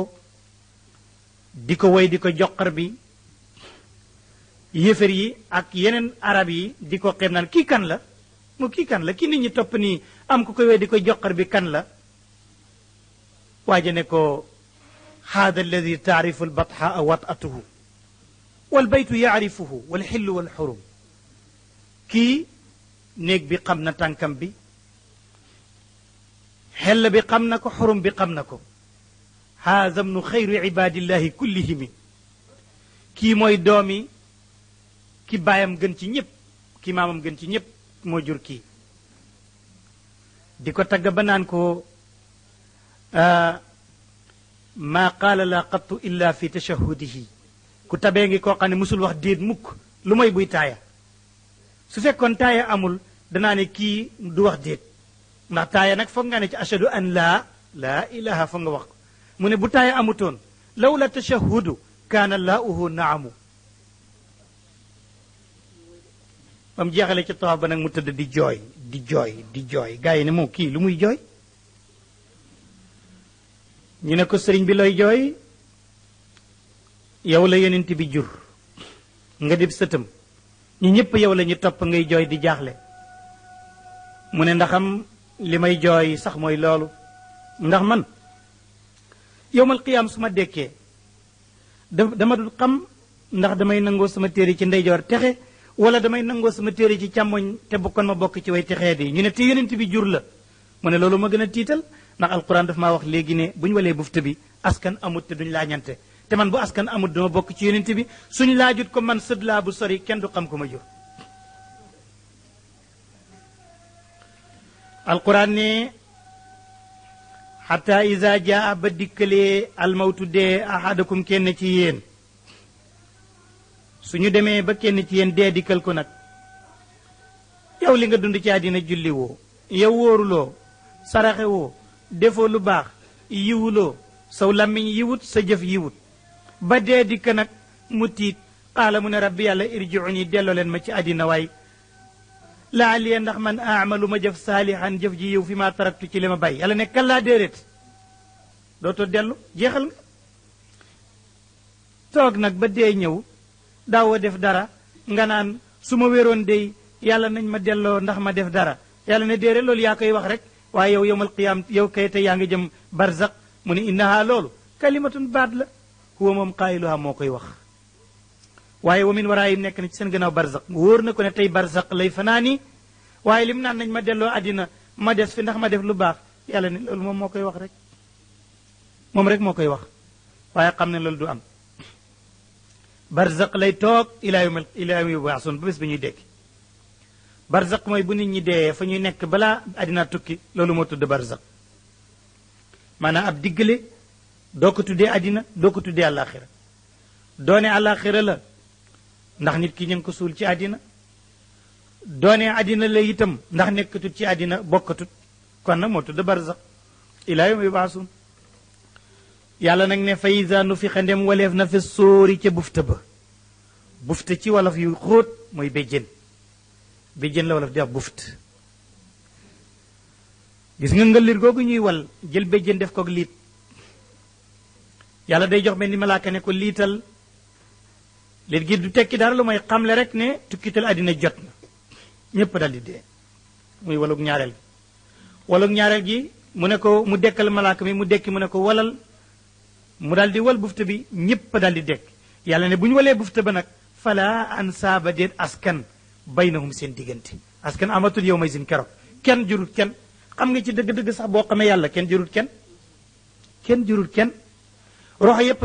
di ko woy di ko joxar bi yéefar yi ak yeneen arab yi di ko xeeb naan kii kan la mu kii kan la kii nit ñi topp nii am ku ko woy di ko joxar bi kan la waaja ne ko haada alladi taarifu albatxaa watatuhu walbaytu yaarifuhu walxillu walxurum kii néeg bi xam na tànkam bi xell bi xam na ko xurum bi xam na ko haada mnu xayri ibadillahi kullihimi kii mooy doomi ki baayam gën ci ñëpp ki maamam gën ci ñëpp moo jur kii di ko tagg ba naan ko maa qaala la qattu illa fi tashahudihi ku tabee ngi koo xam ne musul wax déet mukk lu mooy buy taaya su fekkoon taaya amul danaa ne kii du wax déet ndax taaya nag foog nga ne ci ashadu an laa ilaha foog nga wax ko mu ne bu taaya amutoon law la tashahudu kaana laauhu naamu ba mu jeexale ci tawaaf ba nag mu tëdd di jooy gaa yi ne moom kii lu muy jooy ñu ne ko sëriñ bi looy jooy yow la yonent bi jur nga dib sëtam ñu ñëpp yow la ñu topp ngay jooy di jaaxle mu ne ndaxam li may jooy sax mooy loolu ndax man yowmal qiyaam su ma dekkee dama dul xam ndax damay nangoo sama téere ci ndeyjoor texe wala damay nangoo sama téere ci càmmoñ te bokkoon ma bokk ci way texee di ñu ne te yonent bi jur la mu ne loolu ma gën a tiital ndax alquran daf maa wax léegi ne bu ñu walee bufta bi askan amut te duñ laañante te man bu askan amut dama bokk ci yonent bi suñ laajut ko man sët laa bu sori kenn du xam ko ma jur alquran ne xata isa jaa ba dikkalee almawtu dee ahadakum kenn ci yéen suñu demee ba kenn ci yéen dee dikkal ko nag yow li nga dund ci àddina julli woo yow wóoruloo saraxe woo defoo lu baax yiwuloo saw làmmiñ yiwut sa jëf yiwut ba dee dikk nag mu tiit qaala mu ne rabbi yàlla irjiuni delloo leen ma ci àddina waay laaliya ndax man aamalu ma jëf saalihan jëf ji yiw fi ma taraktu ci li ma bàyyi yàlla ne kallaa déedéet dootoo dellu jeexal nga toog nag ba dee ñëw daawoo def dara nga naan su ma wéroon dey yàlla nañ ma delloo ndax ma def dara yàlla ne déedéet loolu yaa koy wax rek waaye yow yowmal qiyaam yow kay te yaa ngi jëm barzaq mu ne innaha loolu kalimatun baat la huwa moom qaayiluha moo koy wax waaye wa min waraayim nekk na ci seen gannaaw barzaq wóor na ko ne tey barzaq lay fanaani waaye lim naan nañ ma delloo àddina ma des fi ndax ma def lu baax yàlla ne loolu moom moo koy wax rek moom rek moo koy wax waaye xam ne loolu du am barzaq lay toog ilaa yawmi yub'asun ba bés ba ñuy dekki barzaq mooy bu nit ñi dee fa ñuy nekk balaa àddina tukki loolu moo tudd barzaq maanaam ab diggale doo ko tuddee àddina doo ko tuddee àllaaxira doone àllaaxira la ndax nit ki ñu ngi ko suul ci àddina doone àddina la itam ndax nekkatut ci àddina bokkatut kon nag moo tudd barzaq ilaa yawmi yub'asun yàlla nag ne fa iza nufixa ndem waleef na fi sóori ca bufta ba bufta ci wolof yu xóot mooy béjjén béjjén la wolof di wax buft gis nga ngëllir googu ñuy wal jël béjjén def koog liit yàlla day jox benn malaaka ne ko liital liit gi du tekki dara lu mooy xamle rek ne tukkital àddina jot na ñépp dal di dee muy walug ñaareel gi walug ñaareel gi mu ne ko mu dekkal malaaka mi mu dekki mu ne ko walal mu daal di wal bufta bi ñëpp daal di dekk yàlla ne bu ñu walee bufta ba nag fala ansaaba déet askan baynahum seen diggante askan amatul yow may sin keroog kenn jurut kenn xam nga ci dëgg-dëgg sax boo xamee yàlla kenn jurut kenn jurut kenn roxo yépp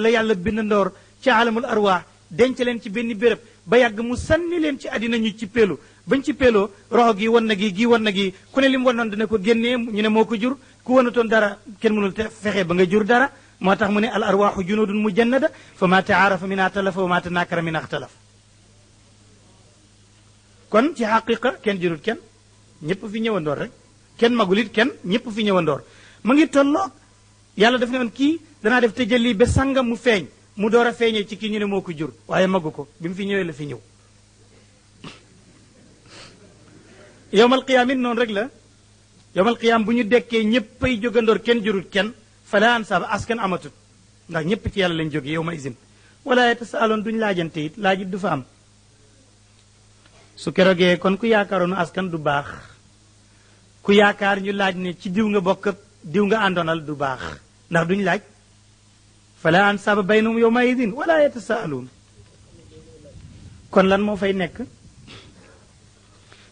la yàlla bind ndoor ci alamul arwaax denc leen ci benn béréb ba yàgg mu sànni leen ci àddina ñu ci péelu bañ ci péeloo roxo gi wan na gi wan na gi ku ne li mu wanoon dina ko génnee ñu ne moo ko jur ku wanatoon dara kenn mënul te fexe ba nga jur dara moo tax mu ne al arwaaxu junudun mujannada fa ma taarafa min atalafa wa ma tanakara min axtalaf kon ci xaqiqa kenn jurut kenn ñëpp fi ñëwandoor rek kenn magul it kenn ñëpp fi ñëwandoor mu ngi tolloog yàlla daf ne woon kii danaa def tëjalli ba sàngam mu feeñ mu door a feeñee ci kii ñu ne moo ko jur waaye magu ko bi mu fi ñëwee la fi ñëw yowmal qiyaam it noonu rek la yowmal qiyaam bu ñu dekkee ñëppay jógandoor kenn jurut kenn fala ansaaba askan amatut ndax ñëpp ci yàlla lañ jóge yow ma isin wala yatasaaluun duñ laajante it laajit du fa am su kerogee kon ku yaakaaroonu askan du baax ku yaakaar ñu laaj ne ci diw nga bokk diw nga àndoonal du baax ndax duñ laaj fala ansaaba baynahum yawma idin wala yatasaaluun kon lan moo fay nekk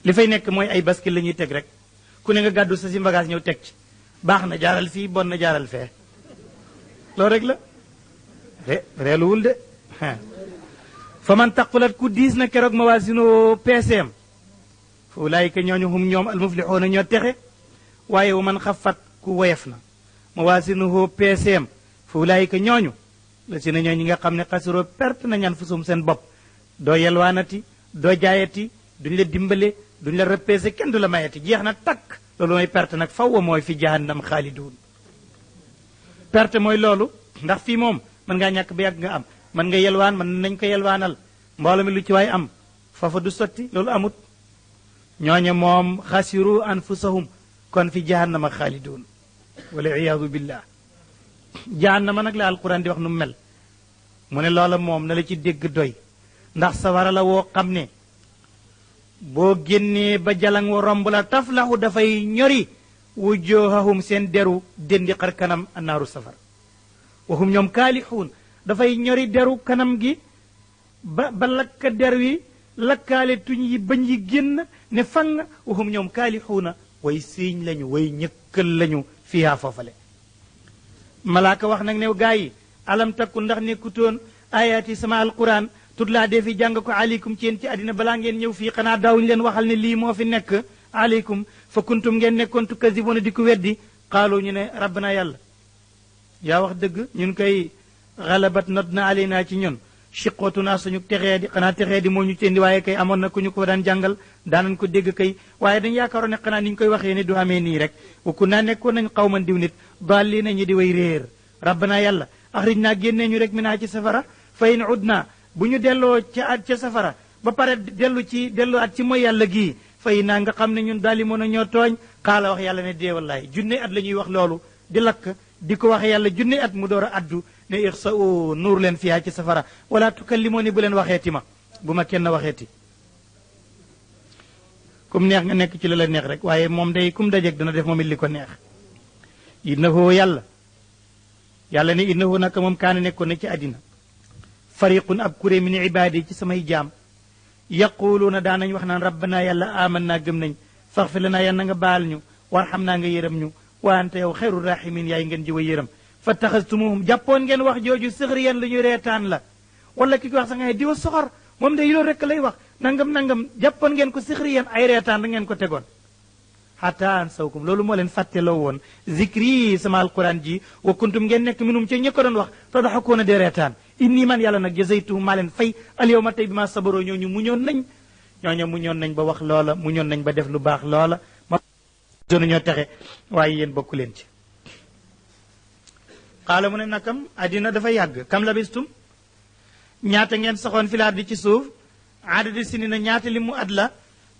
li fay nekk mooy ay bascule la ñuy teg rek ku ne nga gàddu sa si bagage ñëw teg ci baax na jaaral fii bon na jaaral fee loolu rek la reeluwul de fa man taqulat ku diis na keroog mawaasinu PCM fa ulaayika ñooñu hum ñoom almuflixuuna ñoo texe waaye wa man xafat ku woyef na mawaasinuhu PCM fa ulaayika ñooñu la si na ñooñu nga xam ne xasiroo perte nañ anfusum seen bopp doo yelwaanati doo jaayati duñ la dimbale duñ la repese kenn du la mayati jeex na takk loolu mooy perte nag fawwa mooy fi jahannam xaaliduun perte mooy loolu ndax fii moom mën ngaa ñàkk ba yàgg nga am mën nga yelwaan mën nañ ko yelwaanal mbooloo mi lu ci waay am foofa du sotti loolu amut ñooñe moom xasiru anfusahum kon fi jahannama xaaliduun wala iyaadu billah jahannama nag la alquran di wax nu mel mu ne loola moom na la ci dégg doy ndax sawara la woo xam ne boo génnee ba jalang wa romb la taflahu dafay ñori wujuhahum seen deru dendi xar kanam annaaru safar waxum ñoom kaalixuun dafay ñori deru kanam gi ba lakka der wi lakkaale tuñ yi bañ yi génn ne fang waxum ñoom kaalixuuna way siiñ lañu way ñëkkal lañu fiyaa foofale malaaka wax nag ne gaa yi alam takku ndax nekkutoon ayaati sama alquran tut laa dee fi jàng ko aleykum ci yéen ci àddina balaa ngeen ñëw fii xanaa daawuñu leen waxal ne lii moo fi nekk aleykum fa kuntum ngeen nekkoon tukazibuna di ko weddi qaalu ñu ne rabbana yàlla yaa wax dëgg ñun koy xalabat not na aleyna ci ñun chiqootuna suñu texee di xanaa texee di moo ñu cendi waaye kay amoon na ku ñu ko daan jàngal daanañ ko dégg kay waaye dañ yaakaaroon ne xanaa ni ñu koy waxee ne du amee nii rek wa kun naa nekkoon nañ xawman diw nit dalli nañu di way réer rabbana yàlla axrij naa génnee ñu rek mi naa ci safara fa in udna bu ñu delloo ca safara ba pare dellu at ci mooy yàlla gii fay naa nga xam ne ñun daal di mën a ñoo tooñ xaala wax yàlla ne dee wallaay junne at la ñuy wax loolu di lakk di ko wax yàlla junne at mu door a addu ne ixsa o nuur leen fiyaa ci safara wala tukallimoo ni bu leen waxeeti ma bu ma kenn waxeeti kum neex nga nekk ci la neex rek waaye moom day kum dajeg dana def moom it li ko neex innahu yàlla ne innahu naka moom kaana nekkoon na ci àddina fariqun ab kuré min ibaadi ci samay jaam yaquluuna daanañ wax naan rabbana yàlla aman naa gëm nañ faxfir lanaa yàlla nga baal ñu warxam naa nga yërëm ñu wa anta yow xayru rahimin yaay ngeen ji wa yërëm fa taxastumuhum jàppoon ngeen wax jooju sixriyan lu ñu reetaan la wala ki ko wax sax nga ne diwa soxor moom day loolu rek lay wax nangam jàppoon ngeen ko sixriyan ay reetaan da ngeen ko tegoon xata an sawkum loolu moo leen fàtteloo woon zikri sama alquran ji wa kuntum ngeen nekk minum ci ñi ko doon wax tadaxakoona de reetaan inni man yàlla nag jazaytuhum maa leen fay al yawma tey bi ma sabaroo ñooñu muñoon nañ ba wax loola muñoon nañ ba def lu baax loola ma doon ñoo texe waaye yéen bokku leen ci xaala mu ne nakam àddina dafa yàgg kam labistum ñaata ngeen saxoon filaar di ci suuf adadi sini na ñaata li mu at la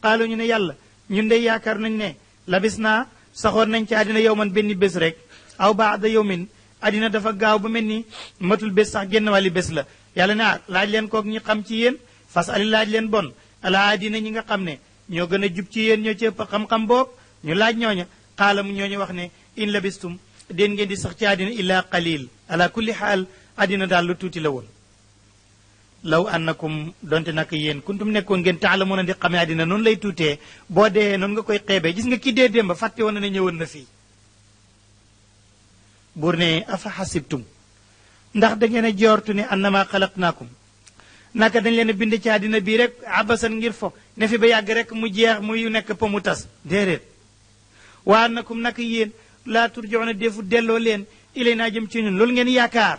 xaalu ñu ne yàlla ñun de yaakaar nañ ne labis naa saxoon nañ ci àddina yow man benn bés rek aw baada yawmin àddina dafa gaaw ba mel ni matul bés sax génn wàlli bés la yàlla ne laaj leen kook ñi xam ci yéen fas ali laaj leen bon ala àddina ñi nga xam ne ñoo gën a jub ci yéen ñoo ci ëpp xam-xam boog ñu laaj ñooña xaalam ñooñu wax ne in labistum den ngeen di sax ci àddina illa qalil ala kulli xaal àddina daal lu tuuti la woon law annakum donte nag yéen kuntum nekkoon ngeen taalamuuna di xamee àddina noonu lay tuutee boo dee noonu nga koy xeebee gis nga kii dee démb fàtte woon na ne ñëwoon na fii buur ne afa xasibtum ndax da ngeen a joortu ne annama xalaqnaakum naka dañ leen a bind ci àddina bii rek abasan ngir fo ne fi ba yàgg rek mu jeex muy nekk po mu tas déedéet waa annakum naka yéen laa turjoona defu delloo leen ilay naa jëm ci ñun loolu ngeen yaakaar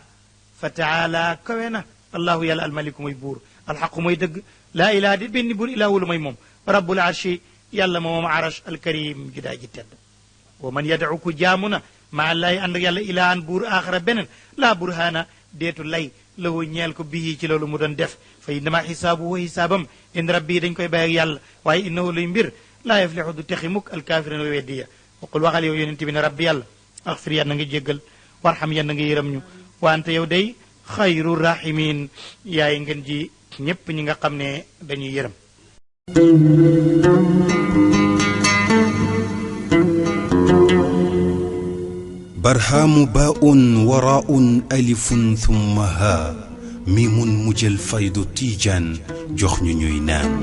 fa taala kawe na allahu yàlla almaliku mooy buur alxaqu mooy dëgg laa ilaha di benn buur ilaahu lu mooy moom rabbul arshi yàlla moom arash alkarim judaa ji tedd wa man yad'u ku jaamu na maa lay ànd ak yàlla ilahan buur aaxara beneen laa burhaana deetu lay lahu ñeel ko bii ci loolu mu doon def fa innama xisaabuhu xisaabam in rabbi dañ koy bàyyi ak yàlla waaye innahu luy mbir laa yaflixu du texi mukk alkaafirin way weddi ya waqul waxal yow yonente bi ne rabbi yàlla axfir yàlla na nga jéggal warxam yàlla na nga yërëm ñu wante yow day xayru rahimin yaay ngeen ji ñépp ñi nga xam ne dañuy yërëm برهام باء وراء ألف ثم ها ميم مجل فيض تيجان جخن نينان